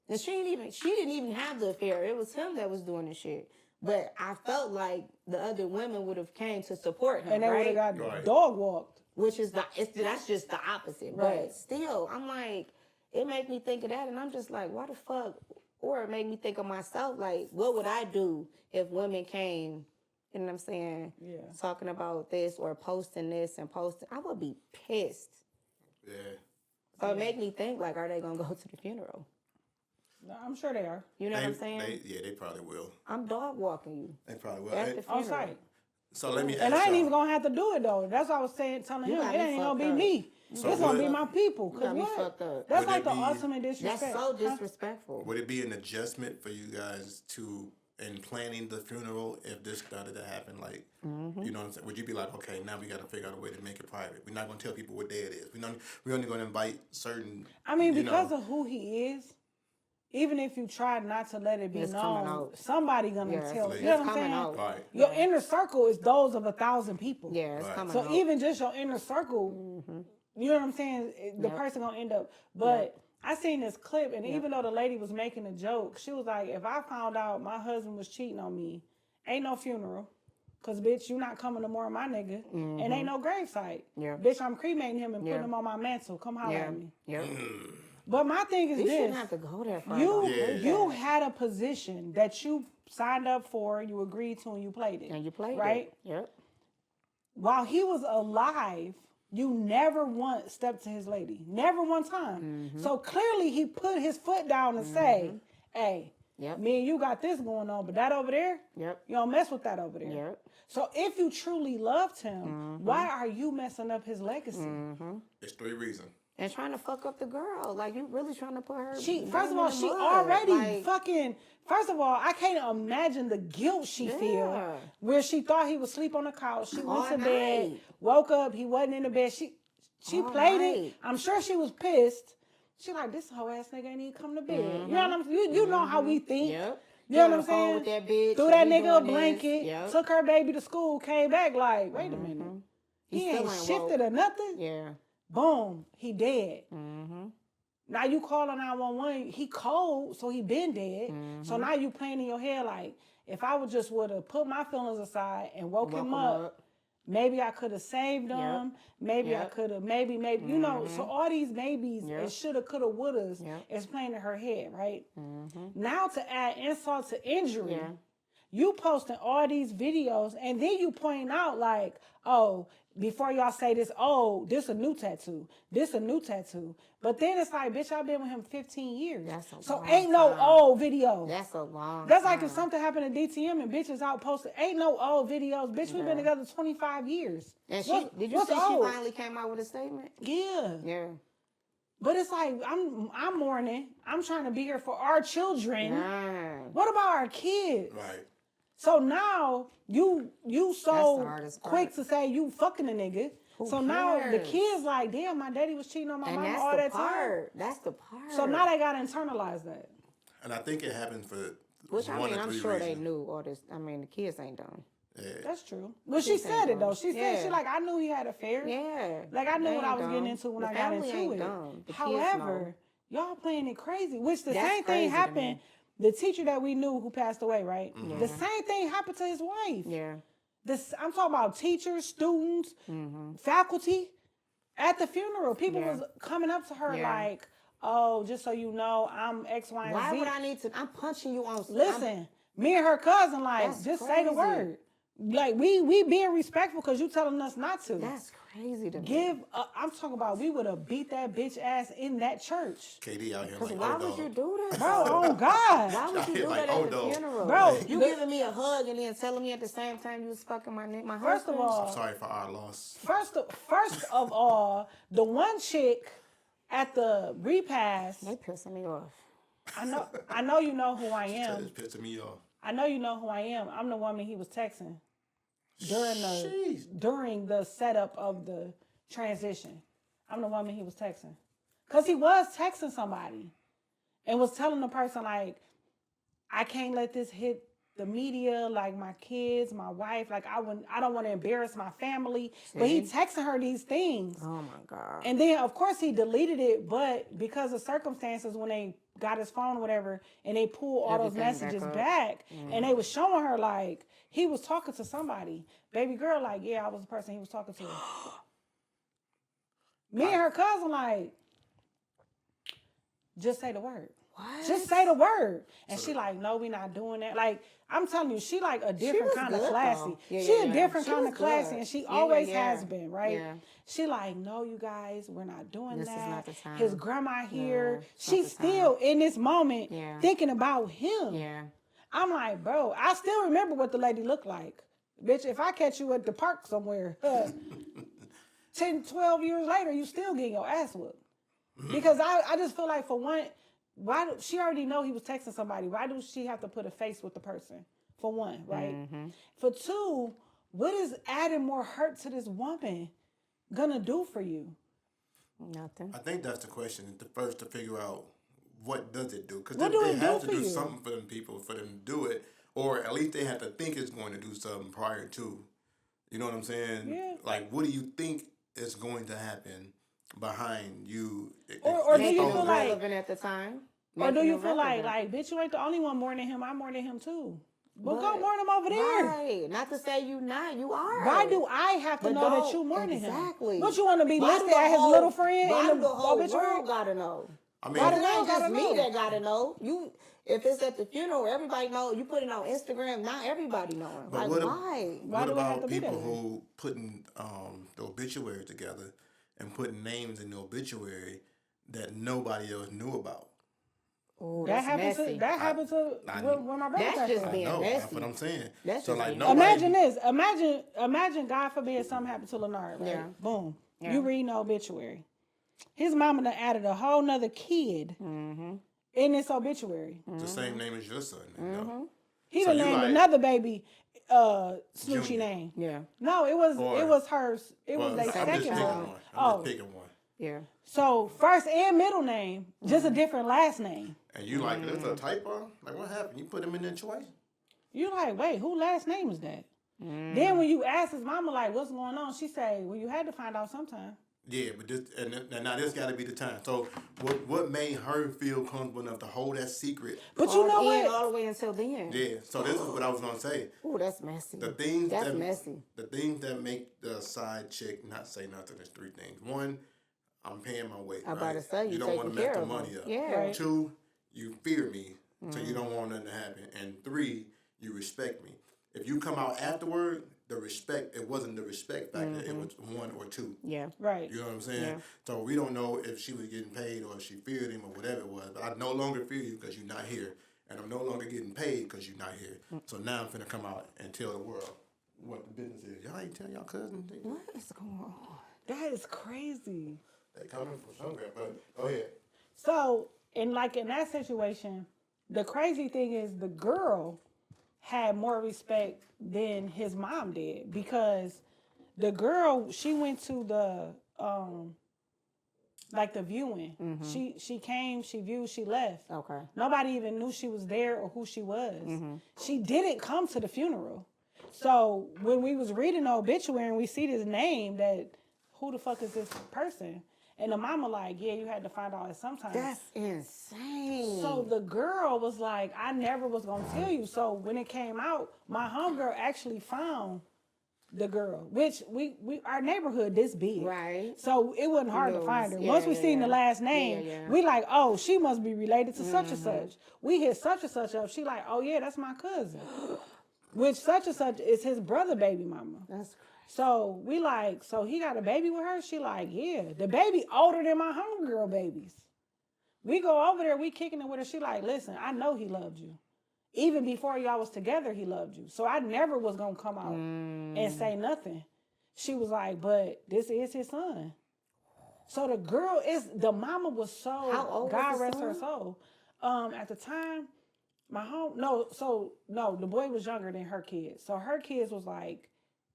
and she didn't even have the affair. It was him that was doing the shit. But I felt like the other women would have came to support him, And they would right? have got Right. dog walked. Which is that's just the opposite. Right. But still, I'm like, it made me think of that, and I'm just like, why the fuck? Or it made me think of myself, like, what would I do if women came, you know what I'm saying? Yeah. Talking about this or posting this and posting. I would be pissed. Yeah. So it made me think, like, are they gonna go to the funeral? No, I'm sure they are. You know what I'm saying? They probably will. I'm dog walking you They probably will. at the And- funeral. On site. so let me ask And I ain't y'all. even gonna have to do it though. That's what I was telling You him. got It me ain't gonna be fucked up. me. So It's gonna would- be my people. You Cause got me what? fucked up. That's Would like it the be- ultimate disrespect. That's so disrespectful. Would it be an adjustment for you guys in planning the funeral if this started to happen? Like, Mm-hmm. you know what I'm saying? Would you be like, okay, now we got to figure out a way to make it private. We're not going to tell people what day it is. We're only going to invite certain. I mean, you because know, of who he is, even if you try not to let it be It's coming known, out. somebody gonna Yeah, tell. it's You know what I'm coming saying? out. Right. Your inner circle is those of 1,000 people. Yeah, it's Right. coming So out. even just your inner circle, you know what I'm saying? The Yep. person gonna end up. But I seen this clip, and even though the lady was making a joke, she was like, "If I found out my husband was cheating on me, ain't no funeral, cause bitch, you not coming to more of my nigga, and ain't no gravesite. Yeah. Bitch, I'm cremating him and Yeah. putting him on my mantle. Come holler yeah, at me." yeah. But my thing is You this: shouldn't have to go there for you had a position that you signed up for, you agreed to, and you played it. and you played right? it. Yep. While he was alive, you never once stepped to his lady. Never one time. So clearly he put his foot down and say, hey, Yep. me and you got this going on, but that over there, Yep. you don't mess with that over there. Yep. So if you truly loved him, why are you messing up his legacy? There's 3 reasons. And trying to fuck up the girl. Like, you really trying to put her. She, name first of all, in the she mud. already Like, fucking. First of all, I can't imagine the guilt she feel Yeah. where she thought he was asleep on the couch. She All went to bed, night. woke up, he wasn't in the bed. She All played it. night. I'm sure she was pissed. She like, this whole ass nigga ain't even come to bed. You know what I'm saying? You know how we think. Yep. You know Get what on I'm the phone saying? with that bitch, Threw and that we nigga a doing this. blanket, Yep. took her baby to school, came back like, wait a minute. He He ain't still ain't shifted woke. or nothing. Yeah. Boom, he dead. Now you calling 911. He cold, so he been dead. So now you playing in your head like, if I would have put my feelings aside and woke him up, maybe I could have saved him. Maybe I could have, maybe, you know. So all these maybes and shoulda, coulda, wouldas is playing in her head, right? Now to add insult to injury, you posting all these videos and then you point out like, oh, before y'all say this, oh, this a new tattoo. This a new tattoo. But then it's like, bitch, I've been with him 15 years. So ain't no old video. That's a long That's like if something happened to DTM and bitches out posting, ain't no old videos. Bitch, we've been together 25 years. And did you see she finally came out with a statement? Yeah. Yeah. But it's like, I'm mourning. I'm trying to be here for our children. What about our kids? Right. So now you so the hardest part. quick to say you fucking a nigga. So now the kids like, damn, my daddy was cheating on my mama all that time. That's the part. So now they gotta internalize that. And I think it happened for Which I one mean, or I'm three sure they reasons. knew all this. I mean, the kids ain't dumb. Yeah. That's true. Well, she said it though. She said Yeah. she like, I knew he had affairs. Yeah. Like I knew They what I ain't was dumb. getting into when The I got family into ain't it. dumb. The kids However, y'all playing it crazy. Which the That's same crazy thing to happened. me. The teacher that we knew who passed away, right? The same thing happened to his wife. Yeah. I'm talking about teachers, students, faculty. At the funeral, people was coming up to her like, oh, just so you know, I'm X, Y, and Z. Why would I need to? I'm punching you on. Listen, me and her cousin, like, That's just say the crazy. word. Like, we being respectful because you telling us not to. That's crazy to me. I'm talking about, we would have beat that bitch ass in that church. KD out here Because like, why oh, would you dog. do that? Bro, oh God. Why would you do Like, that oh, at the dog. funeral? Bro, You giving me a hug and then telling me at the same time you was fucking my First of husband? all, Sorry for our loss. First of all, the one chick at the repast, They pissing me off. I know you know who I am. It's pissing me off. I know you know who I am. I'm the woman he was texting during the setup of the transition. I'm the woman he was texting. Cause he was texting somebody and was telling the person like, I can't let this hit the media, like my kids, my wife, like I don't want to embarrass my family. But he texting her these things. Oh my God. And then of course he deleted it, but because of circumstances when they got his phone or whatever and they pulled all those Everything messages back up. back and they was showing her like he was talking to somebody. Baby girl, like, yeah, I was the person he was talking to. Me and her cousin, like, just say the word. What? Just say the word. And she like, no, we not doing that. Like, I'm telling you, she like a different was kind of good, classy. though. Yeah, She yeah, a yeah. different She kind was of classy good. and she Yeah, always yeah, has been, right? yeah. She like, no, you guys, we're not doing This is that. not the time. His grandma here. it's not She's the time. still in this moment Yeah. thinking about him. Yeah. I'm like, bro, I still remember what the lady looked like. Bitch, if I catch you at the park somewhere, 10, 12 years later, you still getting your ass whooped. Because I just feel like, for one, she already know he was texting somebody. Why do she have to put a face with the person? For one, right? For two, what is adding more hurt to this woman gonna do for you? Nothing. I think that's the question. The first to figure out what does it do? Because What do they it have do to for do you? something for them people for them to do it, or at least they have to think it's going to do something prior to. You know what I'm saying? Yeah. Like, what do you think is going to happen behind you? Or do you Making feel him like- relevant at the time? Or do Making you him feel like, relevant. bitch, you ain't the only one mourning him. I'm mourning him too. But go mourn him over there. Right. Not to say you not. You are. Why do I have to But know that don't- you mourning exactly. him? But you want to be Why listed do the as his whole- little friend Why in do the the whole obituary? world gotta know? I mean, Why do It the ain't world just gotta me know? that gotta know. You, if it's at the funeral, everybody know. You put it on Instagram, not everybody knowing. But Like, what, why? Why what do it have about to be that people way? who putting the obituary together and putting names in the obituary that nobody else knew about? Oh, That that's happened messy. to when my brother That's passed just away. being No, messy. that's what I'm saying. That's so just like being- nobody. Imagine this. Imagine God forbid something happened to Leonard, right? Yeah. Boom. Yeah. You read no obituary. His mama done added a whole nother kid Mm-hmm. in this obituary. the same name as your son. Mm-hmm. He So done you named like- another baby Snoochie Junior. name. Yeah. No, it was Or- hers. It was their I'm just second picking one. one. I'm Oh, just picking one. Yeah. so first and middle name, just a different last name. And you like, there's a typo? Like, what happened? You put him in there twice? You like, wait, who last name is that? Then when you ask his mama, like, what's going on? She say, well, you had to find out sometime. Yeah, but now this got to be the time. So what made her feel comfortable enough to hold that secret? But you know what? All the way until then. Yeah. So this is what I was gonna say. Ooh, that's messy. That's messy. The things that make the side chick not say nothing is three things. One, I'm paying my way. I'm about to say, you don't want to mess the money up. Yeah. Right. Two, you fear me, so you don't want nothing to happen. And three, you respect me. If you come out afterward, it wasn't the respect factor. It was one or two. Yeah. Right. You know what I'm saying? Yeah. So we don't know if she was getting paid or if she feared him or whatever it was. But I no longer fear you because you're not here. And I'm no longer getting paid because you're not here. So now I'm finna come out and tell the world what the business is. Y'all ain't telling y'all cousins. What is going on? That is crazy. They coming from somewhere, but go ahead. So, in that situation, the crazy thing is the girl had more respect than his mom did because the girl, she went to the the viewing. She came, she viewed, she left. Okay. Nobody even knew she was there or who she was. She didn't come to the funeral. So when we was reading the obituary and we see this name, that who the fuck is this person? And the mama like, yeah, you had to find out at some time. That's insane. So the girl was like, I never was gonna tell you. So when it came out, my homegirl actually found the girl, which we our neighborhood this big, Right. So it wasn't hard to find her. Yeah, Once we seen the yeah. last name, Yeah. we like, oh, she must be related to such and such. We hit such and such up. She like, oh yeah, that's my cousin. Which such and such is his brother baby mama. That's crazy. So we like, so he got a baby with her? She like, yeah. The baby older than my homegirl babies. We go over there, we kicking it with her. She like, listen, I know he loved you. Even before y'all was together, he loved you. So I never was going to come out and say nothing. She was like, but this is his son. So the mama was so, How old God was the rest her son? soul. At the time, the boy was younger than her kids. So her kids was like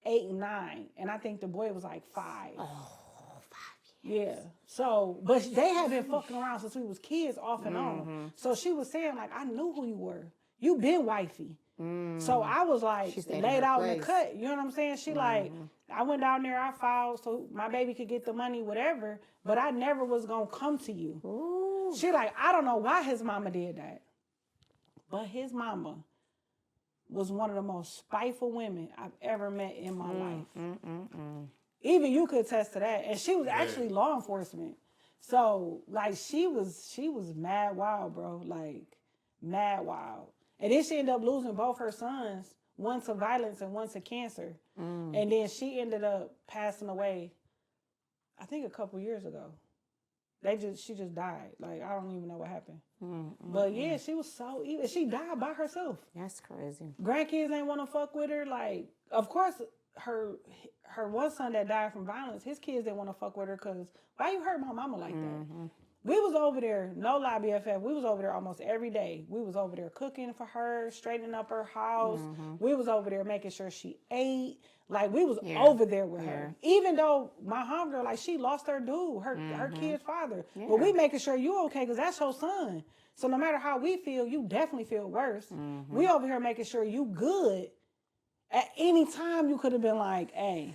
8 and 9. And I think the boy was like 5. Oh, 5 Yeah. So, but they had been fucking around since we was kids off and on. So she was saying like, I knew who you were. You been wifey. So I was like laid out in the cut. You know what I'm saying? She like, I went down there, I filed so my baby could get the money, whatever. But I never was going to come to you. Ooh. She like, I don't know why his mama did that. But his mama was one of the most spiteful women I've ever met in my life. Even you could attest to that. And she was actually law enforcement. So like she was mad wild, bro. Like mad wild. And then she ended up losing both her sons, one to violence and one to cancer. And then she ended up passing away, I think a couple years ago. She just died. Like I don't even know what happened. But yeah, she was so evil. She died by herself. That's crazy. Grandkids ain't want to fuck with her. Like, of course, her one son that died from violence, his kids didn't want to fuck with her because why you hurt my mama like that? We was over there, no lie BFF, we was over there almost every day. We was over there cooking for her, straightening up her house. We was over there making sure she ate. Like, we was over there with her. Even though my homegirl, like, she lost her dude, her kid's father. But we making sure you okay because that's your son. So no matter how we feel, you definitely feel worse. We over here making sure you good. At any time, you could have been like, hey,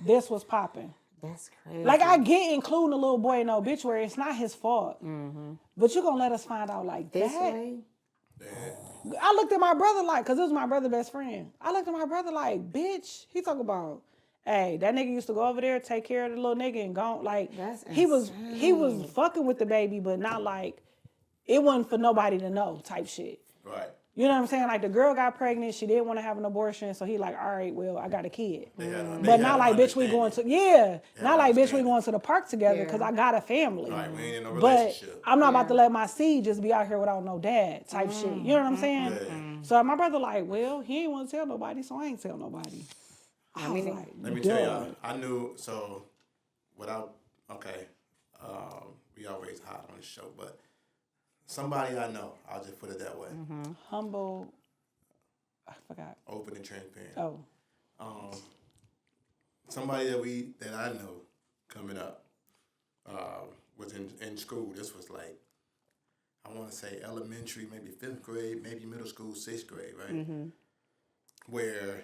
this was popping. That's crazy. Like, I get including the little boy in the obituary. It's not his fault. But you're going to let us find out like This that? way? I looked at my brother like, because it was my brother's best friend. I looked at my brother like, bitch. He talking about, hey, that nigga used to go over there, take care of the little nigga and go. Like, That's he was fucking with the baby, but not like, it wasn't for nobody to know type shit. Right. You know what I'm saying? Like, the girl got pregnant. She didn't want to have an abortion. So he like, all right, well, I got a kid. But not like, bitch, we going to, not like, bitch, we going to the park together because I got a family. Right, we ain't in no But relationship. I'm not about to let my seed just be out here without no dad type shit. You know what I'm saying? So my brother like, well, he ain't want to tell nobody, so I ain't tell nobody. I was like, let me tell y'all, I knew, so without, we always hide on the show, but somebody I know, I'll just put it that way. humble. I forgot. Open and transparent. Oh. Somebody that I know coming up was in school. This was like, I want to say elementary, maybe 5th grade, maybe middle school, 6th grade, right? Where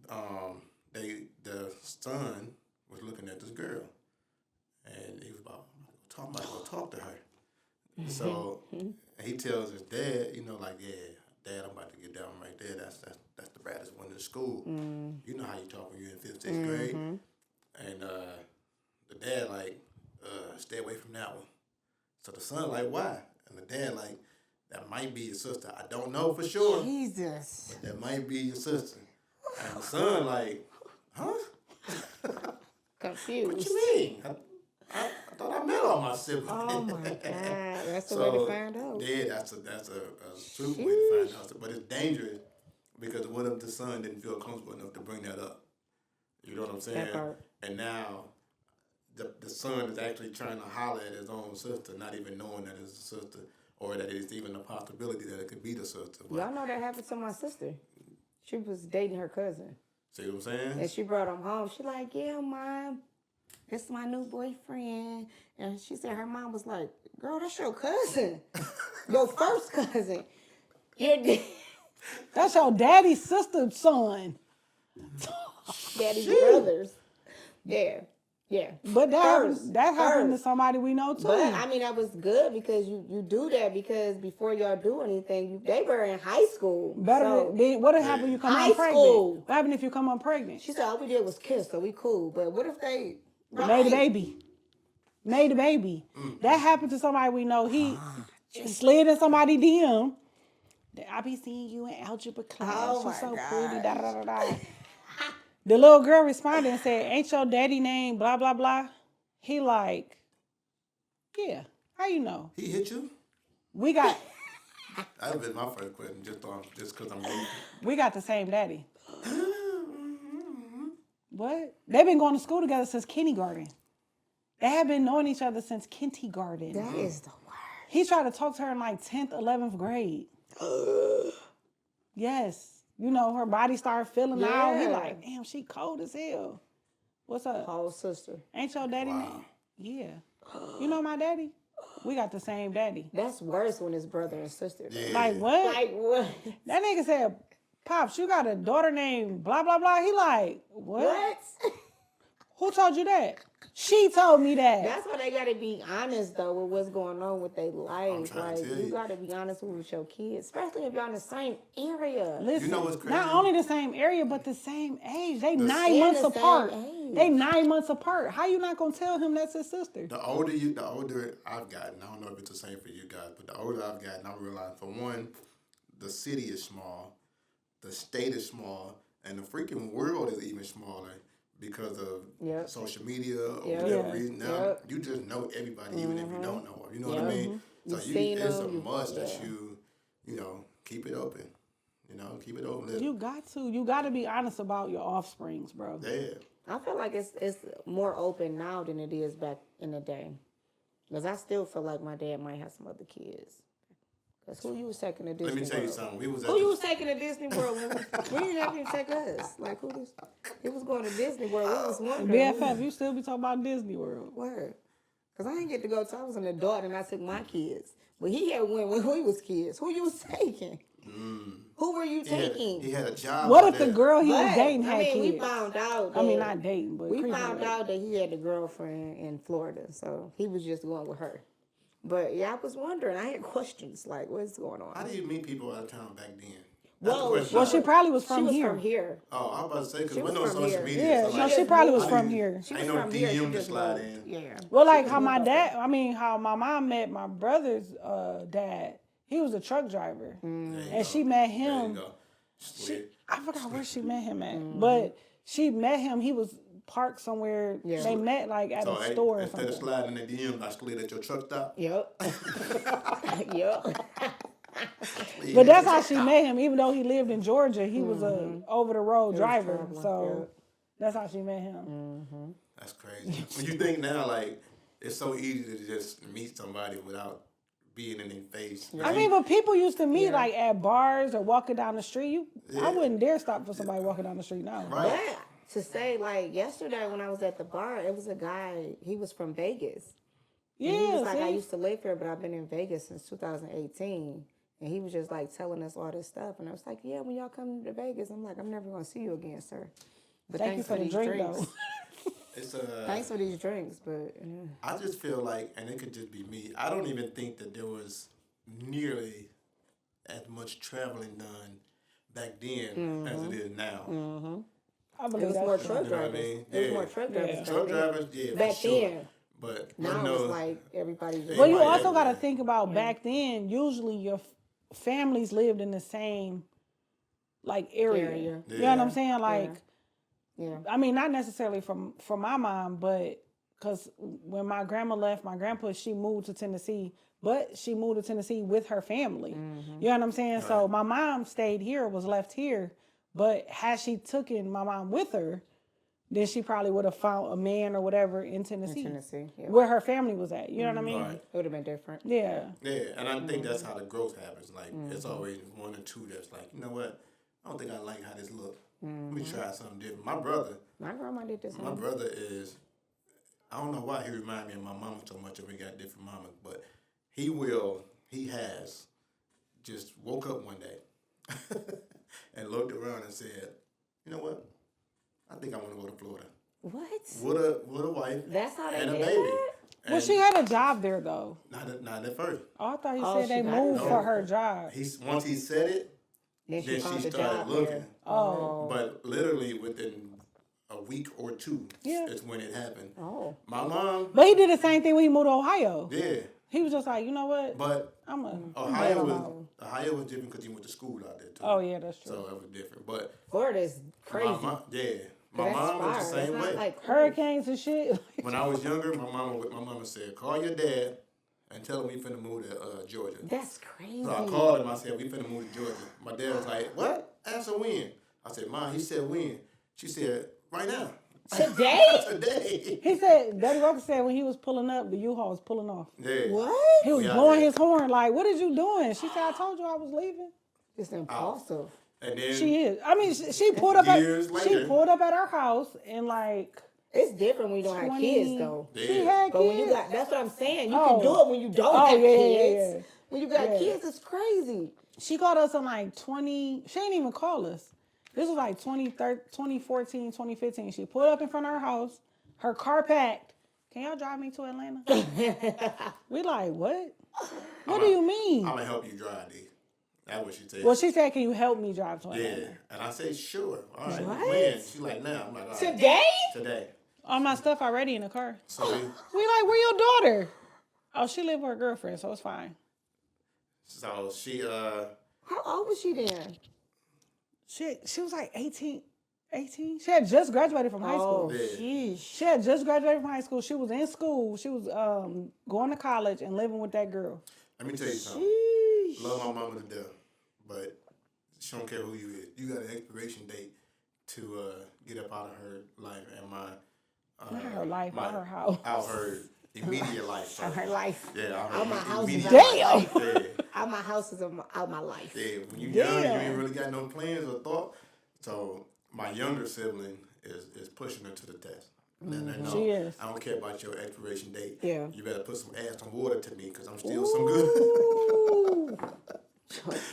the son was looking at this girl. and he was talking about go talk to her. So he tells his dad, like, yeah, Dad, I'm about to get down right there. That's the baddest one in school. You know how you talk when you're in 5th, 6th grade. And the dad like, stay away from that one. So the son like, why? And the dad like, that might be your sister. I don't know for sure. Jesus. But that might be your sister. And the son like, huh? Confused. What you mean? I thought I met all my siblings. Oh my God, that's the way to find out. Yeah, that's a true way to find out. But it's dangerous because what if the son didn't feel comfortable enough to bring that up? You know what I'm saying? That part. And now the son is actually trying to holler at his own sister, not even knowing that it's a sister or that it's even a possibility that it could be the sister. But, Y'all know that happened to my sister. She was dating her cousin. see what I'm saying? And she brought him home. She like, yeah, Mom, it's my new boyfriend. And she said her mom was like, girl, that's your cousin. Your first cousin. That's your daddy's sister's son. Daddy's brothers. Yeah. But that happened to Hers. somebody we know too. But I mean, that was good because you do that because before y'all do anything, they were in high school. Better So than what happened when you come High on pregnant? school. What happened if you come on pregnant? she said all we did was kiss, so we cool. But what if they Made a baby. Made a baby. That happened to somebody we know. He slid in somebody's DM. I be seeing you in algebra class. Oh, You're so my pretty. Da, da, da, da. The little girl responded and said, ain't your daddy name blah, blah, blah? He like, yeah. How you know? He hit you? We got That would be my first question, just because I'm late. we got the same daddy. What? They've been going to school together since kindergarten. They have been knowing each other since kindergarten. That is the worst. He tried to talk to her in like 10th, 11th grade. Yes. You know, her body started feeling out. He Yeah. like, damn, she cold as hell. What's up? Paul's sister. Ain't your daddy name? Yeah. You know my daddy? We got the same daddy. That's worse when it's brother and sister. though. Yeah. Like what? Like what? That nigga said, Pops, you got a daughter named blah, blah, blah. He like, what? What? Who told you that? She told me that. That's why they gotta be honest though with what's going on with their life. trying to Like tell you you. gotta be honest with your kids, especially if y'all in the same area. Listen, You know what's crazy? not only the same area, but the same age. They 9 same months the apart. same age. They 9 months apart. How you not gonna tell him that's his sister? The older I've gotten, I don't know if it's the same for you guys, but the older I've gotten, I realize for one, the city is small, the state is small, and the freaking world is even smaller because of Yep. social media or Yep. whatever Yeah. reason. Now Yep. you just know everybody, even if you don't know them. You know what I Yep. mean? So You've seen it's them, a you- must that yeah. you keep it open. Keep it open. You got to. You got to be honest about your offsprings, bro. Yeah. I feel like it's more open now than it is back in the day. Because I still feel like my dad might have some other kids. Because who you was taking to Disney Let me tell you World? something. We was at Who you the, was taking to Disney World? We didn't have him take us. Like who this? He was going to Disney World. We was wondering. BFF, you still be talking about Disney World. Word. Because I didn't get to go till I was an adult and I took my kids. But he had went when we was kids. Who you was taking? Who were you taking? he had a job. What out if the there. girl he was But, dating I had mean, kids? we found out. I mean, that- not dating, but we pre-marriage. found out that he had a girlfriend in Florida, so he was just going with her. But yeah, I was wondering. I had questions like, what's going on? How do you meet people out of town back then? That's the Well, question. Well, she probably was from she was here. from here. Oh, I was about to say, because She we're was no from social here. media. Yeah, so no, like, she probably was I from didn't- here. She Ain't was no from here. She DM to just slide moved. in. Yeah. Well, like She how just my moved up dad, I mean, how my mom met my brother's dad. He was a truck driver. There you And go. she met There you him. go. Slid. I forgot where she met him at. But she met him. He was parked somewhere. Yeah. They met like at So, a hey, store or instead of something. sliding in the DM, I slid at your truck stop. Yep. Yep. But that's how she met him. Even though he lived in Georgia, he was a over the road driver. traveling, So that's how she met him. That's crazy. When you think now, like, it's so easy to just meet somebody without being in their face. I mean, but people used to meet like at bars or walking down the street. I wouldn't dare stop for somebody walking down the street now. Right. But to say like yesterday when I was at the bar, it was a guy. He was from Vegas. And he Yeah, was like, I see? used to live here, but I've been in Vegas since 2018. And he was just like telling us all this stuff. And I was like, yeah, when y'all come to Vegas, I'm like, I'm never going to see you again, sir. But Thank you thanks for the these drink, drinks. though. It's Thanks for these drinks, but yeah. I just feel like, and it could just be me, I don't even think that there was nearly as much traveling done back then as it is now. I It believe was that's more true. truck You know what I drivers. mean? It was Yeah. more truck drivers. Truck drivers, yeah, Back for sure. then. But Now no, it's like everybody's just Well, you Right, also got to everywhere. think about back then. Usually, your families lived in the same like area. Area. You know what I'm saying? Like, Yeah. I mean, not necessarily from my mom, but because when my grandma left, my grandpa, she moved to Tennessee, but she moved to Tennessee with her family. You know what I'm saying? So my mom stayed here, was left here, but had she taken my mom with her, then she probably would have found a man or whatever in Tennessee, Yeah. where her family was at. You know what I mean? Right. It would have been different. Yeah. Yeah, and I think that's how the growth happens. Like, it's always one or two that's like, you know what? I don't think I like how this look. Let me try something different. My brother did this. My brother is, I don't know why he remind me of my mama so much, and we got different mamas, but he has just woke up one day and looked around and said, you know what? I think I want to go to Florida. What? With a wife That's how they and a did baby. that? Well, she had a job there though. Not at first. Oh, I thought he Oh, said she they got moved it. for her job. Once he said it, Then then found she a started job looking. there. Oh. But literally within a week or two Yeah. is when it happened. Oh. My mom, But he did the same thing when he moved to Ohio. yeah, He was just like, you know what? but I'm a Ohio was different because he went to school out there too. Oh yeah, that's true. So it was different. But Florida's crazy. my mom That's was fire. the It's same not way. like Hurricanes and shit. When I was younger, my mama said, call your dad and tell him we finna move to Georgia. That's crazy. So I called him. I said, we finna move to Georgia. My dad was like, what? Answer when? I said, Mom, he said when? She said, right now. Today? Today. He said, Daddy Rocker said when he was pulling up, the U-Haul was pulling off. Yeah. What? He was Yeah, blowing yeah. his horn like, what is you doing? She said, I told you I was leaving. It's impulsive. And then She is. I mean, she pulled up Years she later. pulled up at our house and like It's different when you don't have 20 kids, though. She Yeah. had But when you kids. got, that's what I'm saying. You Oh. can do it when you don't Oh, have yeah, yeah, kids. yeah. When you got Yeah. kids, it's crazy. She called us in like 20, she didn't even call us. This was like 2014, 2015. She pulled up in front of our house, her car packed. Can y'all drive me to Atlanta? We like, what? What do you mean? I'm gonna help you drive, D. That's what she said. Well, she said, can you help me drive to Atlanta? Yeah. And I said, sure. All right. What? When? She's like, now. I'm like, all right. Today? Today. All my stuff already in the car. So We like, where your daughter? Oh, she lived with her girlfriend, so it's fine. she How old was she then? She was like 18. She had just graduated from high school. Oh, Yeah. sheesh. She had just graduated from high school. She was in school. She was going to college and living with that girl. let me tell you something. Sheesh. Love my mama to death, but she don't care who you is. You got an expiration date to get up out of her life and my Not her life, out her house. out her immediate life. Out her life. Yeah, out her Out my house is immediate out life. Yeah, Out my house is out my life. yeah. When you young, you Damn. ain't really got no plans or thought. So my younger sibling is pushing her to the test. Letting her know, She is. I don't care about your expiration date. Yeah. You better put some ass on water to me because I'm still some good. Ooh.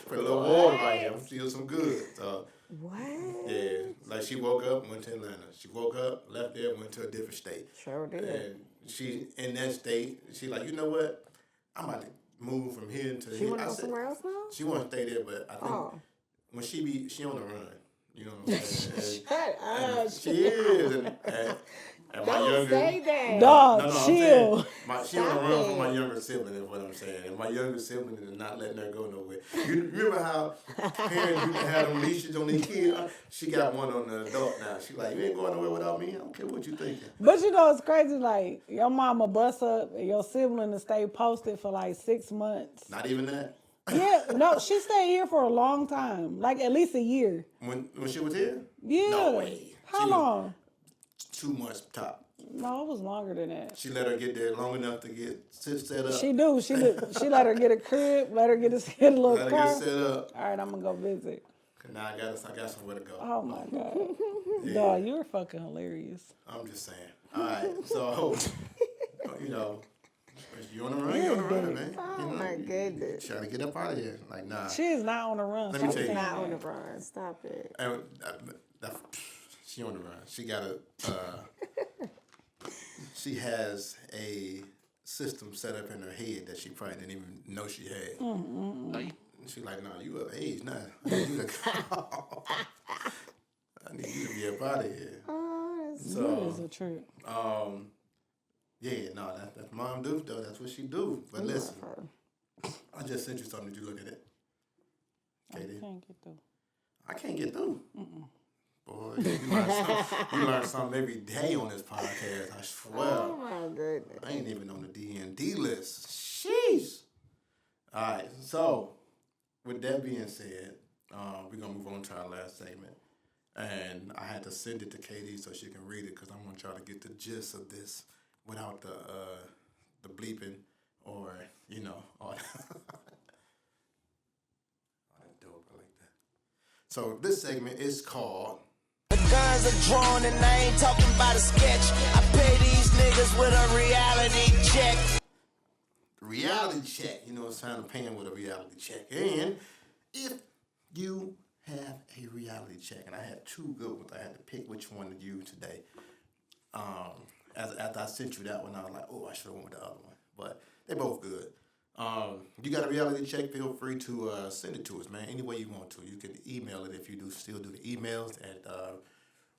Put a little water right here. I'm still some good. So What? yeah, like she woke up, went to Atlanta. She woke up, left there, went to a different state. Sure did. And she in that state, she like, you know what? I'm about to move from here to She here. want to I go said, somewhere else now? she want to stay there, but I think Oh. when she on the run. You know what I'm saying? Shut up. And she is, and my Don't younger. say that. Dog, No, I'm chill. saying, she on the Stop run from it. my younger sibling is what I'm saying. And my younger sibling is not letting her go nowhere. You remember how parents used to have them leashes on their kids? She got one on the adult now. She like, you ain't going nowhere without me. I don't care what you thinking. But you know, it's crazy. Like, your mama bust up and your sibling to stay posted for like 6 months. Not even that. Yeah, no, she stayed here for a long time. Like, at least a year. When she was here? Yeah. No way. How She was- long? 2 months top. No, it was longer than that. She let her get there long enough to get set up. She do. She let her get a crib, let her get a little let her car. get set up. All right, I'm gonna go visit. Now I got somewhere to go. Oh my god, Yeah. dog, you're fucking hilarious. I'm just saying. All right, so you know, if you on the run, you on the run, man. Oh You know, my goodness. trying to get up out of here. Like nah. She is not on the run. Let me Stop tell you. saying Not that. on the run. Stop it. And she on the run. She got a she has a system set up in her head that she probably didn't even know she had. And she like, nah, you of age now. I need you to go. I need you to be up out of here. Oh, that's That is a trip. Yeah, no, that's mom do though. That's what she do. But listen, I just sent you something. Did you look at it? Katie? I can't get through. I can't get through. Boy, you learn something every day on this podcast. I swear. Oh my goodness. I ain't even on the D&D list. Sheesh. All right, so with that being said, we're going to move on to our last segment. And I had to send it to Katie so she can read it because I want y'all to get the gist of this without the bleeping or, you know, all that dope like that. So this segment is called... The guns are drawn and I ain't talking about a sketch. I pay these niggas with a reality check. Reality check. You know what I'm saying? I'm paying with a reality check. And if you have a reality check, and I had two good ones, I had to pick which one to use today. After I sent you that one, I was like, oh, I should have went with the other one. But they're both good. You got a reality check, feel free to send it to us, man, any way you want to. You can email it if you do still do the emails at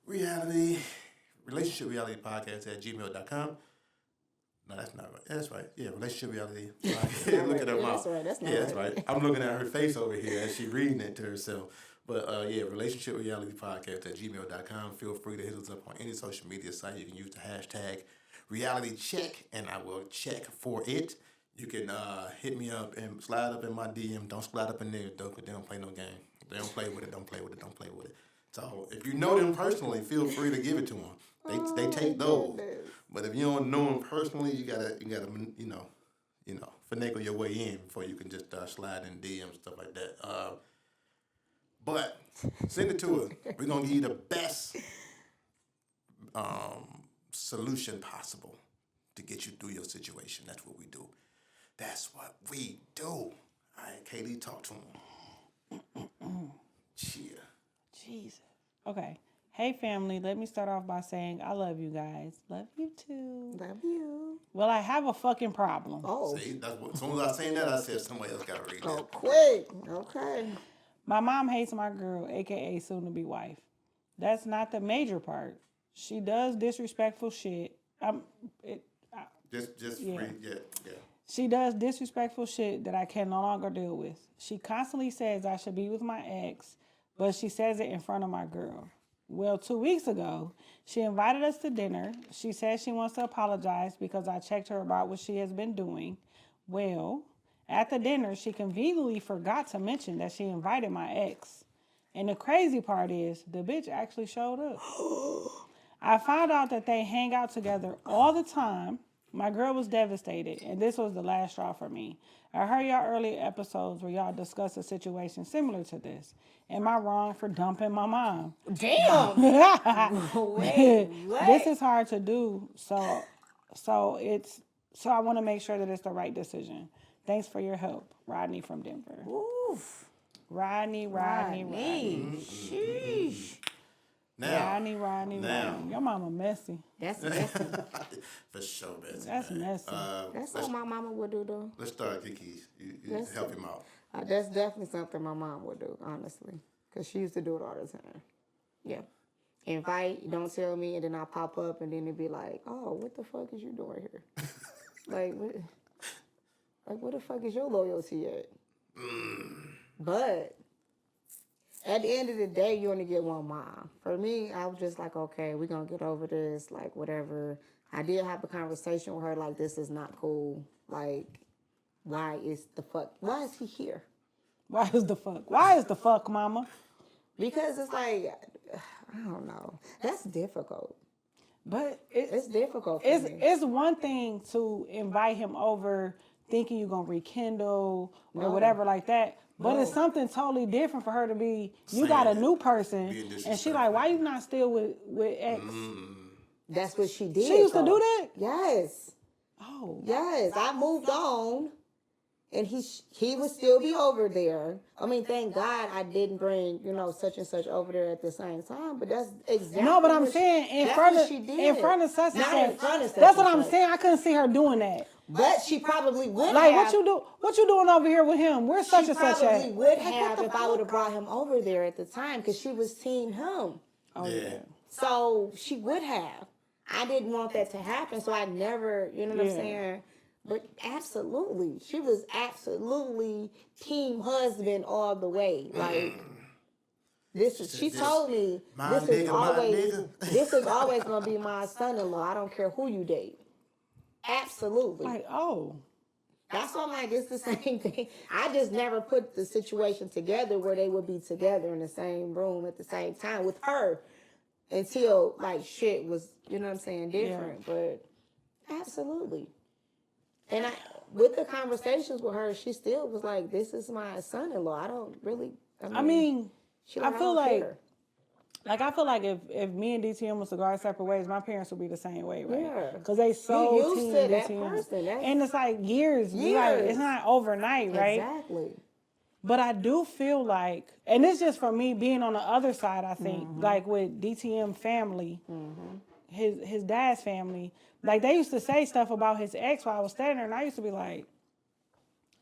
relationshiprealitypodcast@gmail.com. No, that's not right. That's right. Yeah, relationship reality. Look at her mouth. That's right. That's not yeah, that's right. I'm looking at her face over here as she reading it to herself. But yeah, relationshiprealitypodcast@gmail.com. Feel free to hit us up on any social media site. You can use the hashtag realitycheck, and I will check for it. You can hit me up and slide up in my DM. Don't slide up in there, though, because they don't play no game. If they don't play with it, don't play with it, don't play with it. So if you know them personally, feel free to give it to them. They take those. But if you don't know them personally, you gotta you know, finagle your way in before you can just slide in DMs and stuff like that. But send it to us. We're gonna give you the best solution possible to get you through your situation. That's what we do. That's what we do. All right, Katie, talk to him. Cheer. Jesus. Okay. Hey, family. Let me start off by saying I love you guys. Love you too. Love you. Well, I have a fucking problem. Oh. See, that's what, as soon as I seen that, I said somebody else got to read that. Oh, quick. Okay. My mom hates my girl, aka soon to be wife. That's not the major part. She does disrespectful shit. Just Yeah. read, yeah. She does disrespectful shit that I can no longer deal with. She constantly says I should be with my ex, but she says it in front of my girl. Well, 2 weeks ago, she invited us to dinner. She says she wants to apologize because I checked her about what she has been doing. Well, at the dinner, she conveniently forgot to mention that she invited my ex. And the crazy part is, the bitch actually showed up. I found out that they hang out together all the time. My girl was devastated, and this was the last straw for me. I heard y'all earlier episodes where y'all discussed a situation similar to this. Am I wrong for dumping my mom? Damn. Wait, what? This is hard to do, so I want to make sure that it's the right decision. Thanks for your help, Rodney from Denver. Oof. Rodney. Sheesh. Now, Rodney. Your mama messy. That's messy. for sure, Betsy. That's messy. That's what my mama would do, though. Let's start, Kiki. You help him out. That's definitely something my mom would do, honestly. Because she used to do it all the time. Yeah. Invite, don't tell me, and then I pop up, and then it'd be like, oh, what the fuck is you doing here? Where the fuck is your loyalty at? But at the end of the day, you only get one mom. For me, I was just like, okay, we're going to get over this, like, whatever. I did have a conversation with her, like, this is not cool. Like, why is he here? Why is the fuck, mama? Because it's like, I don't know. That's difficult. But It's difficult for me. It's one thing to invite him over thinking you're going to rekindle or whatever like that. But it's something totally different for her to be, you got a new person, and she like, why you not still with ex? That's what she did. She used to do that? Yes. Oh. Yes. I moved on, and he would still be over there. I mean, thank God I didn't bring, such and such over there at the same time. But that's exactly No, but I'm what saying she, in that's front what of she did. in front of such and Not such. in front of such That's what and I'm such. saying. I couldn't see her doing that. But she probably would Like have. what you doing over here with him? Where's such She and such probably at? would have if I would have brought him over there at the time, because she was team him. Oh yeah. So she would have. I didn't want that to happen, so I never, you know what I'm saying? But absolutely, she was absolutely team husband all the way. Like, she told me, this is always going to be my son-in-law. I don't care who you date. Absolutely. Like, oh. That's why I'm like, it's the same thing. I just never put the situation together where they would be together in the same room at the same time with her until, like, shit was, you know what I'm saying, different. But absolutely. And with the conversations with her, she still was like, this is my son-in-law. I don't really, I mean, she I feel don't like, care. I feel like if me and DTM was to go our separate ways, my parents would be the same way, right? Yeah. Because they so You used team to that DTM. person. And it's like years. Like, it's not overnight, right? Exactly. But I do feel like, and it's just for me being on the other side, I think, like with DTM family, his dad's family, like they used to say stuff about his ex while I was standing there, and I used to be like,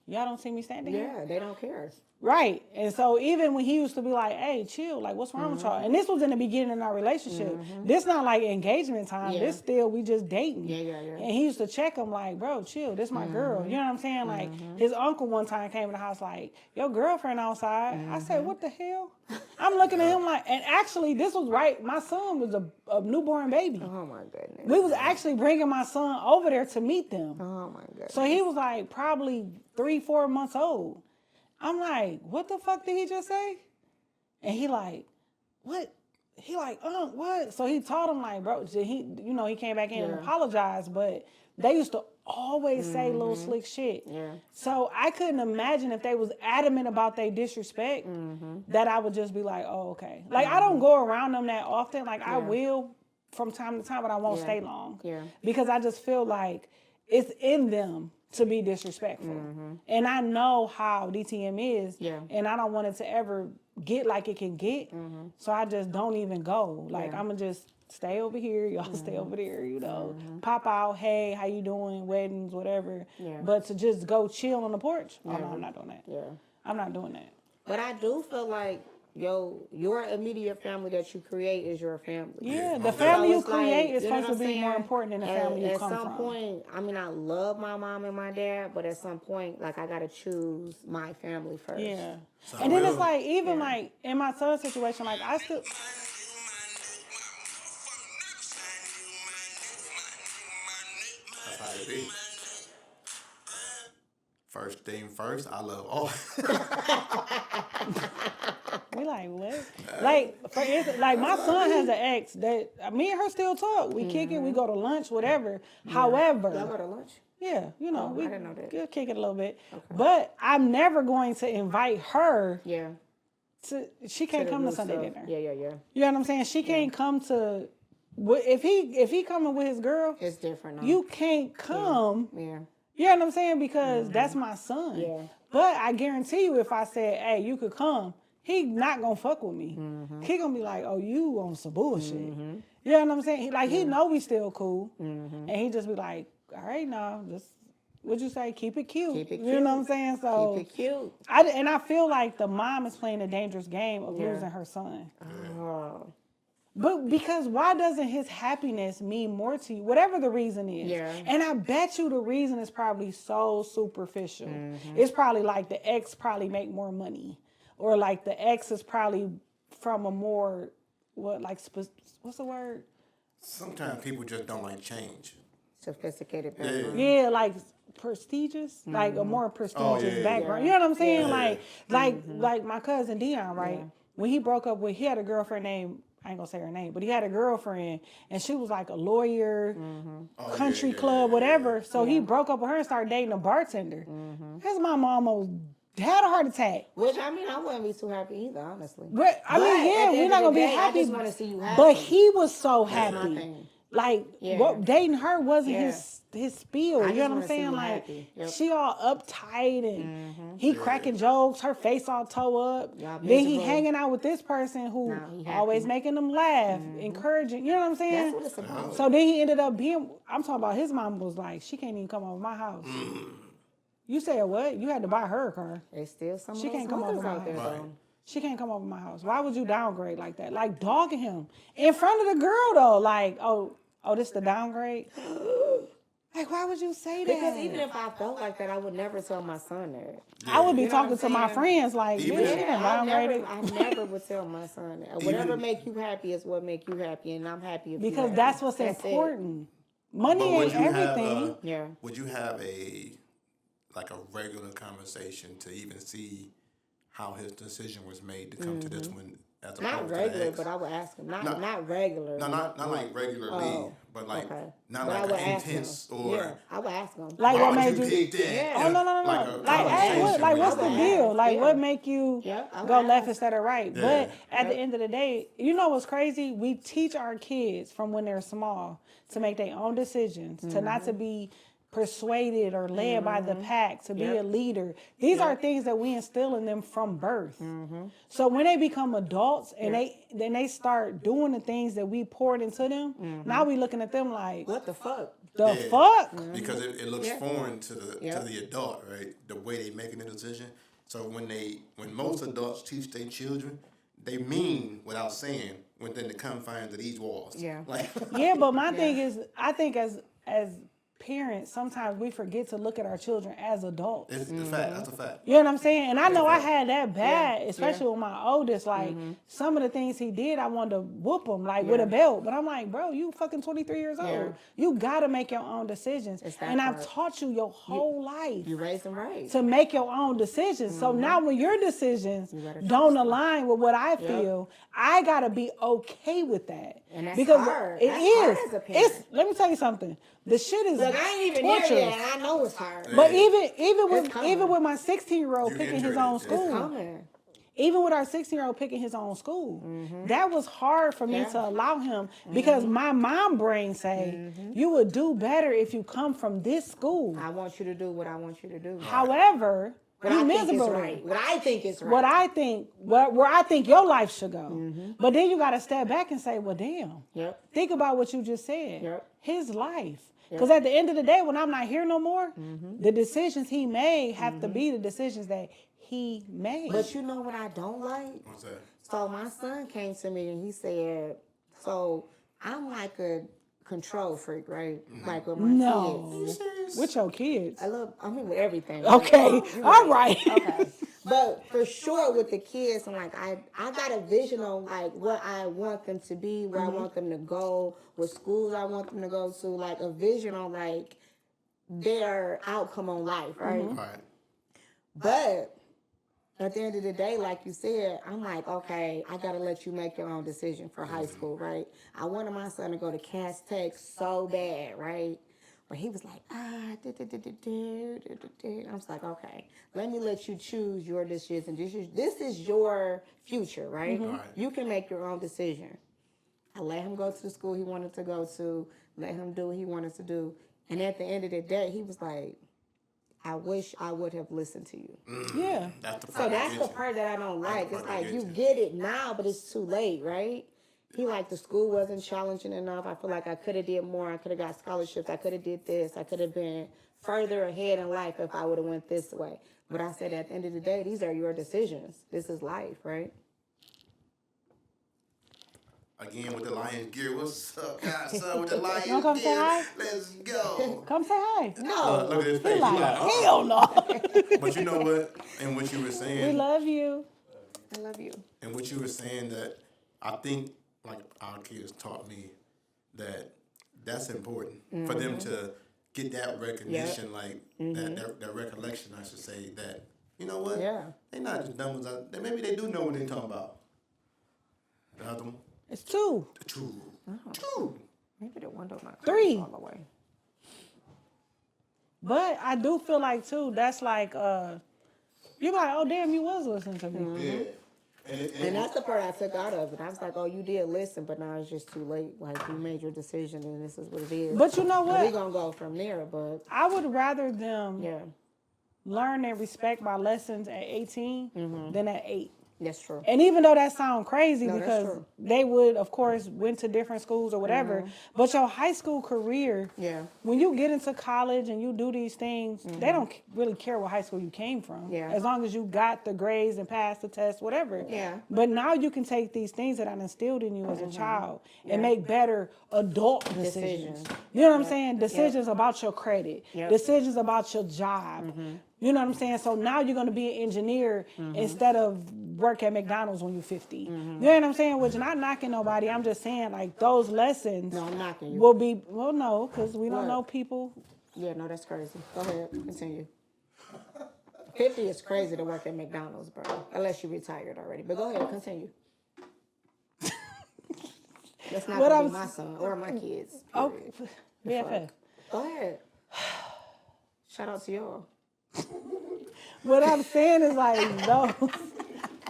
y'all don't see me standing here? Yeah, they don't care. Right. And so even when he used to be like, hey, chill, like what's wrong with y'all? And this was in the beginning of our relationship. This not like engagement time. Yeah. This still, we just dating. Yeah. And he used to check him like, bro, chill, this my girl. You know what I'm saying? Like his uncle one time came in the house like, your girlfriend outside. I said, what the hell? I'm looking at him like, and actually this was right. My son was a newborn baby. Oh my goodness. We was actually bringing my son over there to meet them. Oh my goodness. So he was like probably 3-4 months old. I'm like, what the fuck did he just say? And he like, what? He like, what? So he told him like, bro, he came back in and apologized, but they used to always say little slick shit. Yeah. So I couldn't imagine if they was adamant about their disrespect, that I would just be like, oh, okay. Like I don't go around them that often. Like I will from time to time, but I won't stay long. Yeah. Because I just feel like it's in them to be disrespectful. And I know how DTM is. Yeah. And I don't want it to ever get like it can get. So I just don't even go. Like I'm gonna just stay over here, y'all stay over there, pop out, hey, how you doing, weddings, whatever. Yeah. But to just go chill on the porch, oh no, I'm not doing that. Yeah. I'm not doing that. But I do feel like, your immediate family that you create is your family. Yeah, the family you it's like, create is you know supposed what to I'm be more saying? important than the family you come from. At some point, I mean, I love my mom and my dad, but at some point, like, I got to choose my family first. Yeah. And then it's like, even like, in my son's situation, like, I still... That's how it be. First thing first, I love all. We like, what? Like, for instance, like my son has an ex that me and her still talk. We kick it, we go to lunch, whatever. However, Y'all go to lunch? yeah, we I didn't know that. kick it a little bit. Okay. But I'm never going to invite her Yeah. she can't come to Sunday dinner. Yeah. You know what I'm saying? She can't come to, if he coming with his girl, It's different now. you can't come. Yeah. You know what I'm saying? Because that's my son. Yeah. But I guarantee you, if I said, hey, you could come, he not gonna fuck with me. He gonna be like, oh, you on some bullshit. You know what I'm saying? He know we still cool. And he just be like, all right, now, just, what'd you say? Keep it cute. Keep it You know what I'm saying? So Keep it cute. I feel like the mom is playing a dangerous game of losing her son. Oh. But because why doesn't his happiness mean more to you? Whatever the reason is. Yeah. And I bet you the reason is probably so superficial. It's probably like the ex probably make more money. Or like the ex is probably from a more, what's the word? Sometimes people just don't like change. Sophisticated background. Yeah, like prestigious, like a more prestigious background. You know what I'm saying? Like my cousin Dion, right? When he broke up with, he had a girlfriend named, I ain't gonna say her name, but he had a girlfriend and she was like a lawyer, country club, whatever. So he broke up with her and started dating a bartender. His mom almost had a heart attack. Which, I mean, I wouldn't be too happy either, honestly. But I mean, at the we're end not of gonna the be day, happy. I just want to see you happy. But he was so my happy. thing. Like Yeah. what dating her wasn't Yeah. his spiel. I You just know what I'm wanna see saying? you Like happy. Yep. she all uptight and he cracking jokes, her face all toe up. Y'all Then he miserable. hanging out with this person who Nah, he always happy. making them laugh, encouraging. You know what I'm saying? That's what it's about. So then he ended up being. I'm talking about his mom was like, she can't even come over my house. You said what? You had to buy her a car. There's still some She of those can't come mothers over my out there house. though. She can't come over my house. Why would you downgrade like that? Like dogging him in front of the girl though. Like, oh, this the downgrade. Like, why would you say that? Because even if I felt like that, I would never tell my son that. I would be You know talking what to I'm my saying? friends like, Even bitch, if- you done I downgraded. never would tell my son that. Whatever make you happy is what make you happy, and I'm happy if you Because happy. that's what's That's it. important. Money But would ain't you have, everything. Yeah. Would you have a regular conversation to even see how his decision was made to come to this one as opposed Not to the regular, ex? but I would ask him. No. Not regular. No, not like regularly, Oh, but like okay. not But I like would an ask him. intense or Yeah, I would ask him. Like why what would made you you? pick that? Yeah. Oh no, Like a Like, hey, conversation like with what's the him. deal? Like Yeah. what make you Yeah, I would go left ask. instead of right? Yeah. But at the end of the day, you know what's crazy? We teach our kids from when they're small to make their own decisions, to not to be persuaded or led by the pack, to be a leader. These are things that we instill in them from birth. So when they become adults and they start doing the things that we poured into them, now we looking at them like, What the fuck? the fuck? Because it looks Yeah. foreign to the Yeah. to the adult, right? The way they making the decision. So when most adults teach their children, they mean without saying within the confines of these walls. Yeah. Like Yeah, but my thing is, I think as parents, sometimes we forget to look at our children as adults. it's a fact. That's a fact. You know what I'm saying? And I know I had that bad, especially with my oldest. Like some of the things he did, I wanted to whoop him like with a belt. But I'm like, bro, you fucking 23 years old. Yeah. You gotta make your own decisions. It's that And I've part. taught you your whole life You raise them right. to make your own decisions. So now when your decisions gotta don't align with what I feel, I gotta be okay with that. And that's because hard. it That's is. hard as a parent. It's let me tell you something. The shit is Look, I ain't even torturous. there yet, and I know it's hard. But Yeah. even coming. with my 16-year-old You picking his entered own it. It's school, Coming. even with our 16-year-old picking his own school, that was hard for me Yeah. to allow him because my mom brain say you would do better if you come from this school. I want you to do what I want you to do. However, What you I think is miserable. right. What I think is right. What I think, where I think your life should go. But then you got to step back and say, well, damn. Yep. Think about what you just said. Yep. His life. Because at the end of the day, when I'm not here no more, the decisions he made have to be the decisions that he made. But you know what I don't like? What's that? So my son came to me and he said, so I'm like a control freak, right? Like with my kids. With your kids. I mean with everything. Okay. You're All right. Okay. But for sure with the kids, I'm like, I got a vision on like what I want them to be, where I want them to go, what schools I want them to go to, like a vision on like their outcome on life, right? All right. But at the end of the day, like you said, I'm like, okay, I gotta let you make your own decision for high school, right? I wanted my son to go to Cass Tech so bad, right? But he was like, I was like, okay, let me let you choose your decision. This is your future, right? Right. You can make your own decision. I let him go to the school he wanted to go to, let him do what he wanted to do. And at the end of the day, he was like, I wish I would have listened to you. Yeah. That's the part. So I that's get the you. part that I don't like. That's It's the part I like get you you. get it now, but it's too late, right? He like the school wasn't challenging enough. I feel like I could have did more. I could have got scholarships. I could have did this. I could have been further ahead in life if I would have went this way. But I said at the end of the day, these are your decisions. This is life, right? Again with the Lions gear. What's up, guys? Son with the Lions wanna come say hi? gear. Let's go. Come say hi. No. Look at his face. He like, uh-uh. hell no. But you know what? And what you were We saying, love you. I love you. and what you were saying that I think like our kids taught me that that's important for them to get that recognition, like that recollection, I should say, that you know what? Yeah. They not just dumb ones. Maybe they do know what they talking about. The other one, It's 2. two, two. Maybe the window not 3. all the way. But I do feel like too, that's like you're like, oh damn, you was listening to me. Yeah. And that's the part I took out of it. I was like, oh, you did listen, but now it's just too late. Like, you made your decision, and this is what it is. But you know what? We're going to go from there, but... I would rather them Yeah, learn and respect my lessons at 18 than at 8. that's true. And even though that sounds crazy No, that's because true. they would, of course, went to different schools or whatever, but your high school career, Yeah. when you get into college and you do these things, they don't really care what high school you came from. Yeah. As long as you got the grades and passed the test, whatever. Yeah. But now you can take these things that I instilled in you as a child and make better adult decisions. You know what I'm saying? Decisions about your credit, decisions about your job. You know what I'm saying? So now you're going to be an engineer instead of work at McDonald's when you're 50. You know what I'm saying? Which not knocking nobody. I'm just saying like those lessons No, I'm knocking you. will be, well, no, because we don't What? know people. Yeah, no, that's crazy. Go ahead. Continue. 50 is crazy to work at McDonald's, bro. Unless you retired already. But go ahead. Continue. That's not What going to I'm be my son or my kids. Oh, period. BFF. Go ahead. Shout out to y'all. What I'm saying is like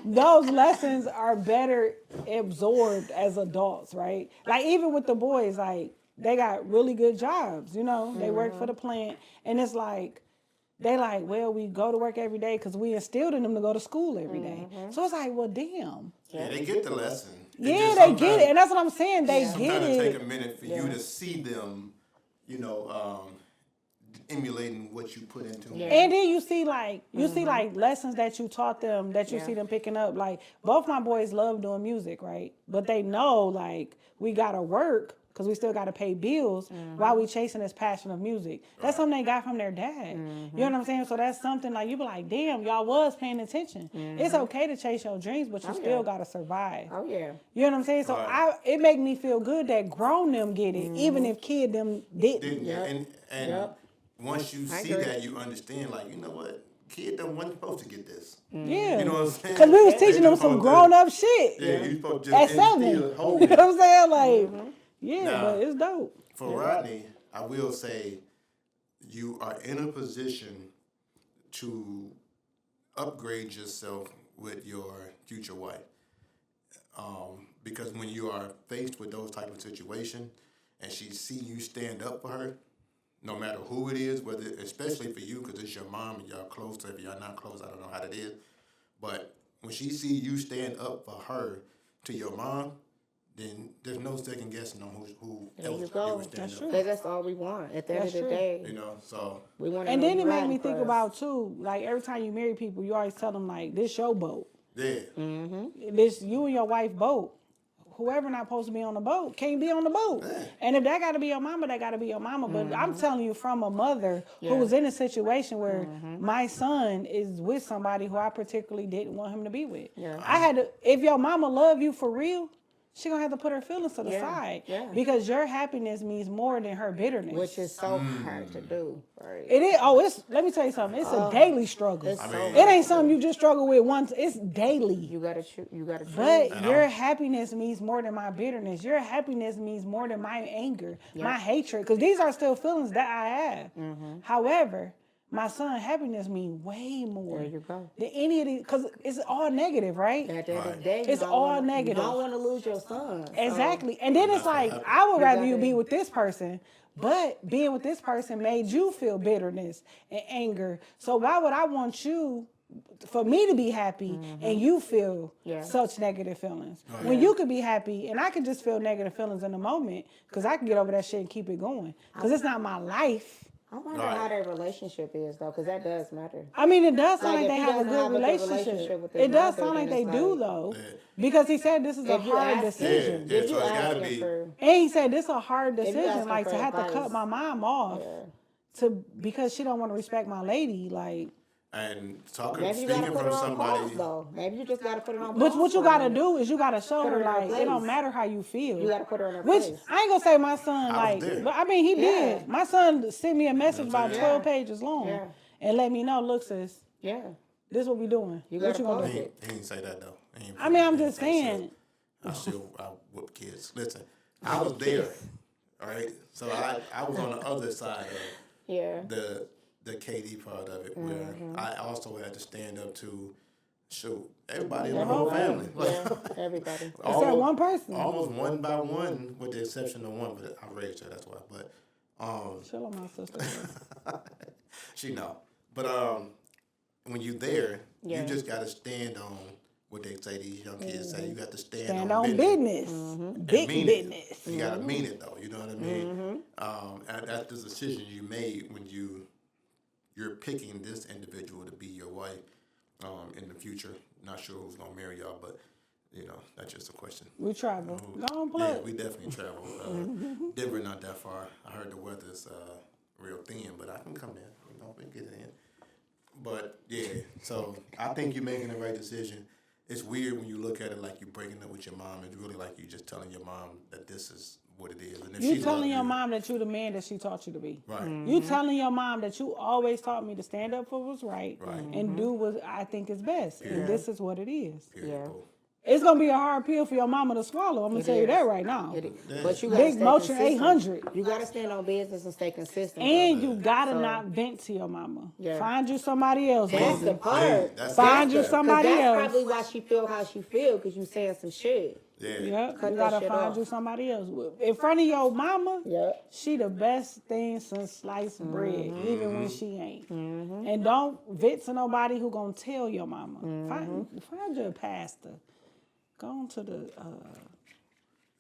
those lessons are better absorbed as adults, right? Like even with the boys, like they got really good jobs, you know, they work for the plant, and it's like they like, well, we go to work every day because we instilled in them to go to school every day. So it's like, well, damn. Yeah, they get the lesson. Yeah, they get it, and that's what I'm saying. They get Sometimes it it. take a minute for you to see them, you know, emulating what you put into them. And then you see like lessons that you taught them that you see them picking up. Like both my boys love doing music, right? But they know like we gotta work because we still gotta pay bills while we chasing this passion of music. That's something they got from their dad. You know what I'm saying? So that's something like you be like, damn, y'all was paying attention. It's okay to chase your dreams, but you still gotta survive. Oh, yeah. You know what I'm saying? So it make me feel good that grown them get it, even if kid them didn't. And once you see that, you understand, like, you know what? Kid them wasn't supposed to get this. Yeah. You know what I'm saying? Because we was teaching They them just some supposed grown to- up shit. Yeah, you supposed to At just 7. instill hope You in know it. what I'm saying? Like, yeah, Now, but it's dope. For Rodney, I will say you are in a position to upgrade yourself with your future wife. Because when you are faced with those type of situations and she see you stand up for her, no matter who it is, whether especially for you because it's your mom and y'all close. So if y'all not close, I don't know how that is. But when she see you stand up for her to your mom, then there's no second guessing on who There else you you go. would stand up. Because that's all we want. At the end of the true. day, You know, so we want. And then it made me think about, too, like, every time you marry people, you always tell them, like, this your boat. yeah. This you and your wife boat. Whoever not supposed to be on the boat can't be on the boat. And if that got to be your mama, that got to be your mama. But I'm telling you from a mother who was in a situation where my son is with somebody who I particularly didn't want him to be with. I had to, if your mama love you for real, she gonna have to put her feelings to the side. Because your happiness means more than her bitterness. which is so hard to do. Right. It is. Oh, it's. Let me tell you something. It's a daily struggle. It's so It ain't something you just struggle with once. It's daily. You gotta choose. You gotta choose. But your happiness means more than my bitterness. Your happiness means more than my anger, my hatred. Because these are still feelings that I have. However, my son's happiness means way more There you go. than any of these. Because it's all negative, right? At the end of the day, It's all negative. You don't want to lose your son. So, Exactly. And then it's like, I would rather you be with this person, but being with this person made you feel bitterness and anger. So why would I want you, for me to be happy and you feel such negative feelings? When you could be happy and I could just feel negative feelings in the moment because I can get over that shit and keep it going. Because it's not my life. I wonder how their relationship is though, because that does matter. I mean, it does sound Like, like if they he have a doesn't good have a good relationship. relationship with his It does mother, sound like then they it's do like- though. Because he said this is a If you hard ask- decision. Yeah, If so you it's gotta ask him be. for, And he said this is a hard you ask decision, him like for to have to advice, cut my mom off because she don't want to respect my lady. Like, And talking, maybe you gotta speaking put it from on somebody. pause though. Maybe you just gotta put it on but pause. what you for a gotta minute. do is you gotta show Put her her in her like it don't place. matter how you feel. You gotta put her in her Which place. I ain't gonna say my son I was like, there. but I mean he Yeah. did. My son sent me a message about Yeah. 12 pages long Yeah. and let me know, look sis, Yeah. this what we doing. You What gotta you gonna post do? it. He didn't say that though. He ain't I mean, I'm he just didn't say saying. I whoop kids. Listen, I was there. All right, so I was on the other side of Yeah. the KD part of it, where I also had to stand up to Shoot, everybody in the whole family. Yeah, everybody. Except one person. Almost one by one, with the exception of one, but I raised her, that's why. But Chill on my sister. she know. But when you there, Yeah. you just gotta stand on what they say. These young kids say you got to Stand on business. Big mean business. it. You gotta mean it though. You know what I mean? And that's the decision you made when you're picking this individual to be your wife in the future. Not sure who's gonna marry y'all, but you know that's just a question. We travel. Go on, play. Yeah, we definitely travel. Denver not that far. I heard the weather's real thin, but I can come in. You know, we can get it in. But yeah, so I think you're making the right decision. It's weird when you look at it like you're breaking up with your mom. It's really like you just telling your mom that this is what it is. And if You she telling love your you, mom that you the man that she taught you to be. right? You telling your mom that you always taught me to stand up for what's right, Right. and do what I think is best. And this is what it is. Period. Yeah. Boo. It's gonna be a hard pill for your mama to swallow. I'm gonna tell you that right now. It is. But you gotta Big stay motion consistent. 800. You gotta stand on business and stay consistent. And you gotta not vent to your mama. Yeah. Find you somebody else. That's the baby. part. That's Find you that. somebody that's else. probably why she feel how she feel, because you saying some shit. Yeah. Yep, Cut you that gotta shit find off. you somebody else. In front of your mama, Yep. she the best thing since sliced bread, even when she ain't. And don't vent to nobody who gonna tell your mama. Find your pastor. Go on to the.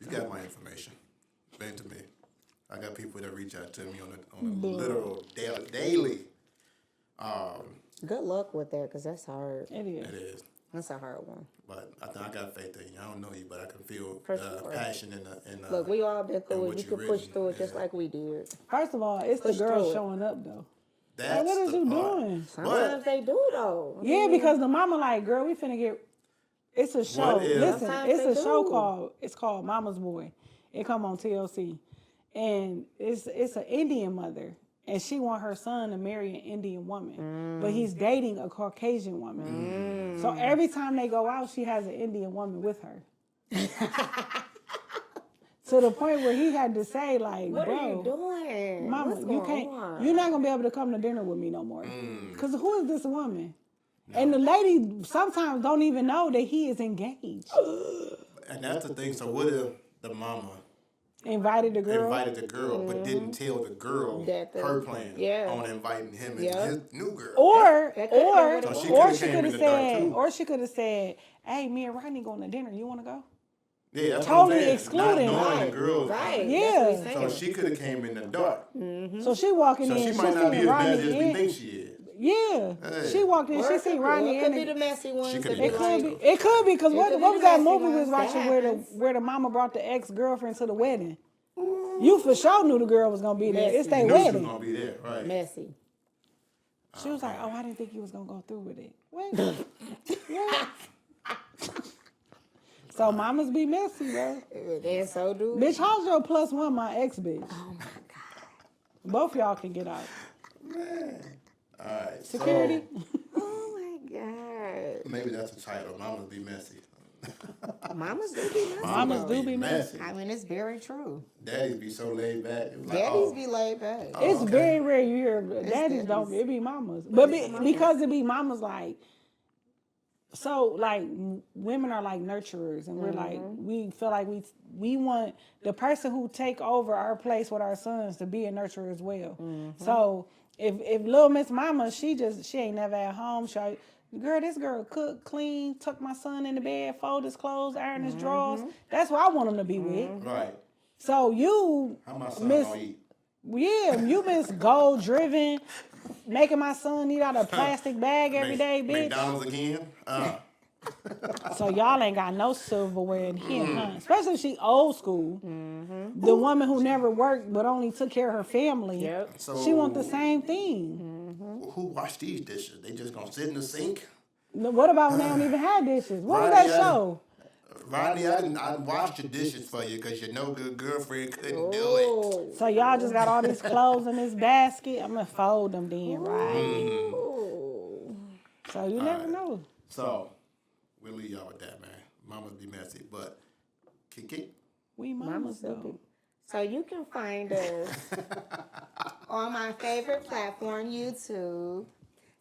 You got my information. Vent to me. I got people that reach out to me on a literal daily. Good luck with that, because that's hard. It is. It is. That's a hard one. But I think I got faith in you. I don't know you, but I can feel For the sure. passion in Look, we all been and through what it. You you could push written, through it just yeah. like we did. First of all, it's the Push girl through it. showing up though. That's Like, what is the you part. doing? Sometimes they do, though. Yeah, because the mama like, girl, we finna get. It's a show. What if- Listen, Sometimes it's they a show do. it's called Mama's Boy. It come on TLC, and it's an Indian mother, and she want her son to marry an Indian woman, but he's dating a Caucasian woman. So every time they go out, she has an Indian woman with her. To the point where he had to say, like, What bro, are you doing? Mama, What's you going can't. on? You're not gonna be able to come to dinner with me no more. Cause who is this woman? And the lady sometimes don't even know that he is engaged. And that's the thing. So what if the mama Invited the girl. invited the girl, but didn't tell the girl That the- her plan yeah. on inviting him and Yeah. his new girl? Or That could've been what it was. or she came could in have the dark, said, too. or she could have said, "Hey, me and Rodney going to dinner. You want to go?" Yeah, that's Totally what I'm saying. excluding. Not knowing Right, the girl. right. Yeah. That's what he's So saying. she could have came in the dark. So she walking So in, she she might not be seen as bad Rodney as we in. think she is. Yeah, Hey. she walked in, Or she it seen could- Rodney or it in. could be the messy ones. She that could be be It could be. like, It could be because what could be was the that messy movie we was ones. That watching happens. where the mama brought the ex-girlfriend to the wedding? You for sure knew the girl was gonna be there. It's their Knew she was wedding. gonna be there, right? messy. She was like, "Oh, I didn't think he was gonna go through with it." What? What? So mamas be messy, bro. And so do. Bitch, how's your plus one, my ex bitch? Oh my God. Both y'all can get out. All right. Security. Oh my God. Maybe that's the title. Mamas be messy. Mamas do be messy. Mamas though. do be messy. I mean, it's very true. Daddies be so laid back. It was like, Daddies oh, be laid back. It's okay. very rare you hear daddies don't. It be mamas, but because it be mamas like. So like women are like nurturers, and we're like we feel like we want the person who take over our place with our sons to be a nurturer as well. So if little Miss Mama, she ain't never at home. This girl cook, clean, tuck my son in the bed, fold his clothes, iron his drawers. That's what I want him to be with. right. So you, How my son Miss, gonna eat? yeah, you Miss Goal Driven, making my son eat out of a plastic bag every day, bitch. McDonald's again? So y'all ain't got no silverware in here, huh? Especially if she old school. The woman who never worked but only took care of her family. Yep. She want the same thing. Who wash these dishes? They just gonna sit in the sink? What about when they don't even have dishes? What was Rodney, that show? Rodney, I washed your dishes for you because your no good girlfriend couldn't do it. Oh. So y'all just got all these clothes in this basket. I'm gonna fold them then, right? So you never know. So, we'll leave y'all with that, man. Mamas be messy, but Kiki, We Mamas mamas do though. be. So you can find us on my favorite platform, YouTube.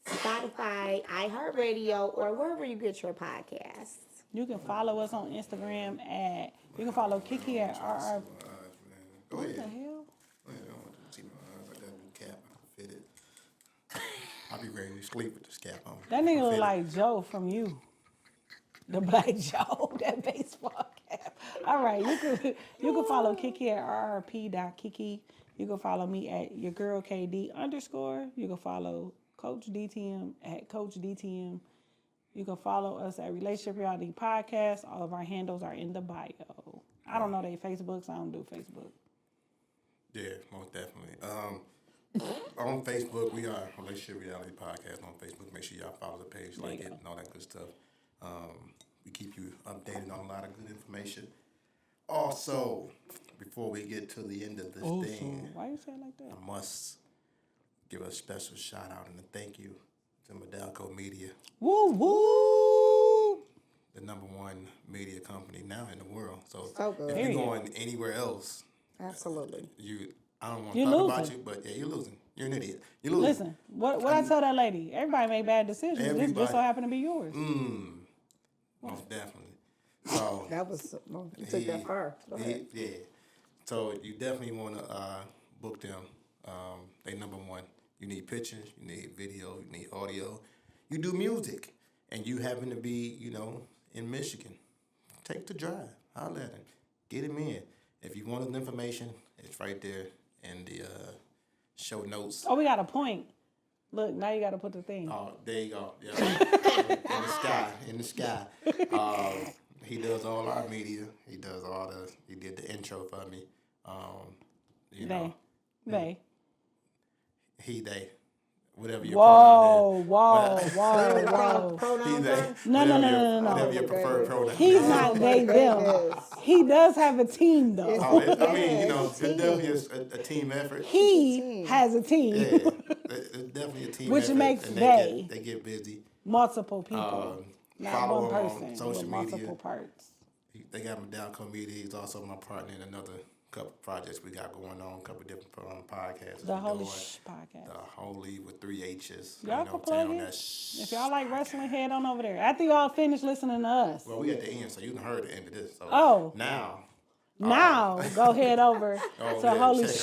Spotify, iHeartRadio, or wherever you get your podcasts. You can follow us on Instagram you can follow Kiki at RR. Go What ahead. the hell? I don't want to see my eyes. I got a new cap. I can fit it. I'll be ready to sleep with this cap on. That nigga look Fit it. like Joe from You. The Black Joe, that baseball cap. All right, you can follow Kiki at rrp.kiki. You can follow me at your girl KD _. You can follow Coach DTM at Coach DTM. You can follow us at Relationship Reality Podcast. All of our handles are in the bio. I don't know they Facebooks. I don't do Facebook. Yeah, most definitely. On Facebook, we are Relationship Reality Podcast on Facebook. Make sure y'all follow the page, like it, and all that good stuff. We keep you updated on a lot of good information. Also, before we get to the end of this thing, Why you say it like that? I must give a special shout out and a thank you to Medalco Media, Woo woo! the #1 media company now in the world. So good. if Period. you're going anywhere else, Absolutely. I don't want to You're talk about losing. you, but yeah, you're losing. You're an idiot. You're losing. Listen, what I tell that lady? Everybody make bad decisions. This Everybody. just so happened to be yours. Most definitely. So That was, you took that far. Go ahead. yeah. So you definitely want to book them. They #1. You need pictures, you need video, you need audio. You do music, and you happen to be, in Michigan. Take the drive. Holler at them. Get him in. If you want the information, it's right there in the show notes. Oh, we got a point. Look, now you got to put the thing. Oh, there you go. Yeah. in the sky. He does all our media. He did the intro for me. They. They. Whatever your Whoa, pronoun is. whoa. Pronoun They. time? No. Whatever your preferred pronoun He's is. not they, them. He does have a team, though. It's definitely a team effort. He has a team. Yeah, it's definitely a team Which effort. makes and they. They get busy. Multiple people. Not follow one him on person social with multiple media. parts. They got Medalco Media. He's also my partner in another couple projects we got going on, a couple different podcasts. The we're Holy doing. podcast. The Holy with 3 H's. Y'all can plug it. that If y'all like wrestling, head on over there. After y'all finish listening to us. Well, we at the end, so you done heard the end of this. So Oh. now Go head over Oh, to yeah, Holy check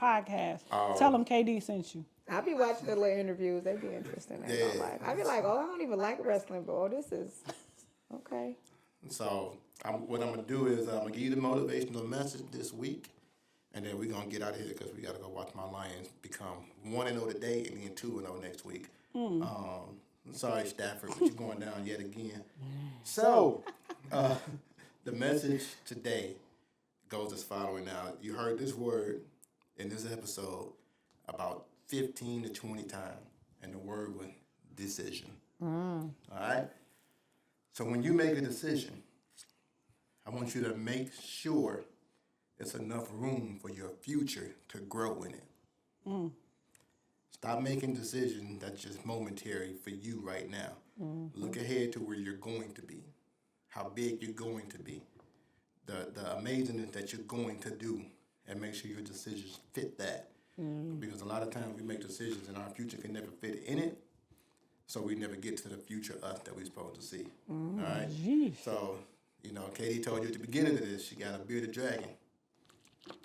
on podcast. Tell them KD sent you. I be watching the little interviews. They be interesting. I ain't gonna lie. I be like, I don't even like wrestling, but this is okay. So what I'm gonna do is I'm gonna give you the motivational message this week, and then we're gonna get out of here because we gotta go watch my Lions become 1-0 today and then 2-0 next week. Sorry, Stafford, but you're going down yet again. So the message today goes as following. Now you heard this word in this episode about 15 to 20 times, and the word was decision. All right. So when you make a decision, I want you to make sure it's enough room for your future to grow in it. Stop making decisions that's just momentary for you right now. Look ahead to where you're going to be, how big you're going to be, the amazingness that you're going to do, and make sure your decisions fit that. Because a lot of times we make decisions and our future can never fit in it. So we never get to the future us that we're supposed to see. All right? So, Katie told you at the beginning of this, she got a bearded dragon.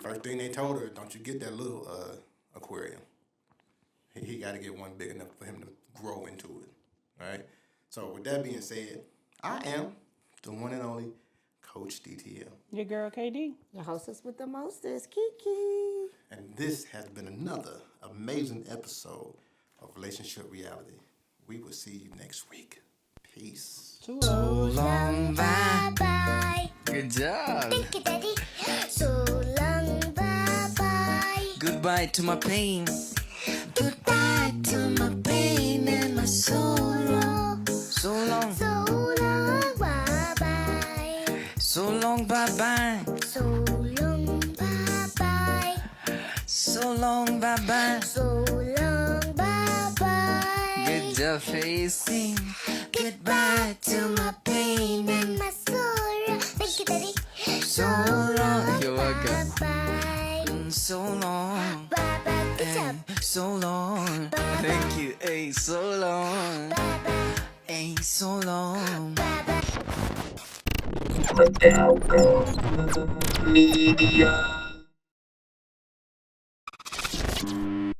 First thing they told her, don't you get that little aquarium. He got to get one big enough for him to grow into it. All right? So with that being said, I am the one and only Coach DTM. Your girl KD. Your hostess with the mostest, Kiki. And this has been another amazing episode of Relationship Reality. We will see you next week. Peace. So long, bye. Good job. Thank you, Daddy. So long, bye. Goodbye to my pain. Goodbye to my pain and my sorrow. So long. So long, bye. So long, bye-bye. So long, bye. So long, bye-bye. So long, bye. Good job facing. Goodbye to my pain and my sorrow. Thank you, Daddy. So long. You're welcome. Bye. So long. Bye. Good job. so long. Thank you, hey, so long. Hey, so long. Media.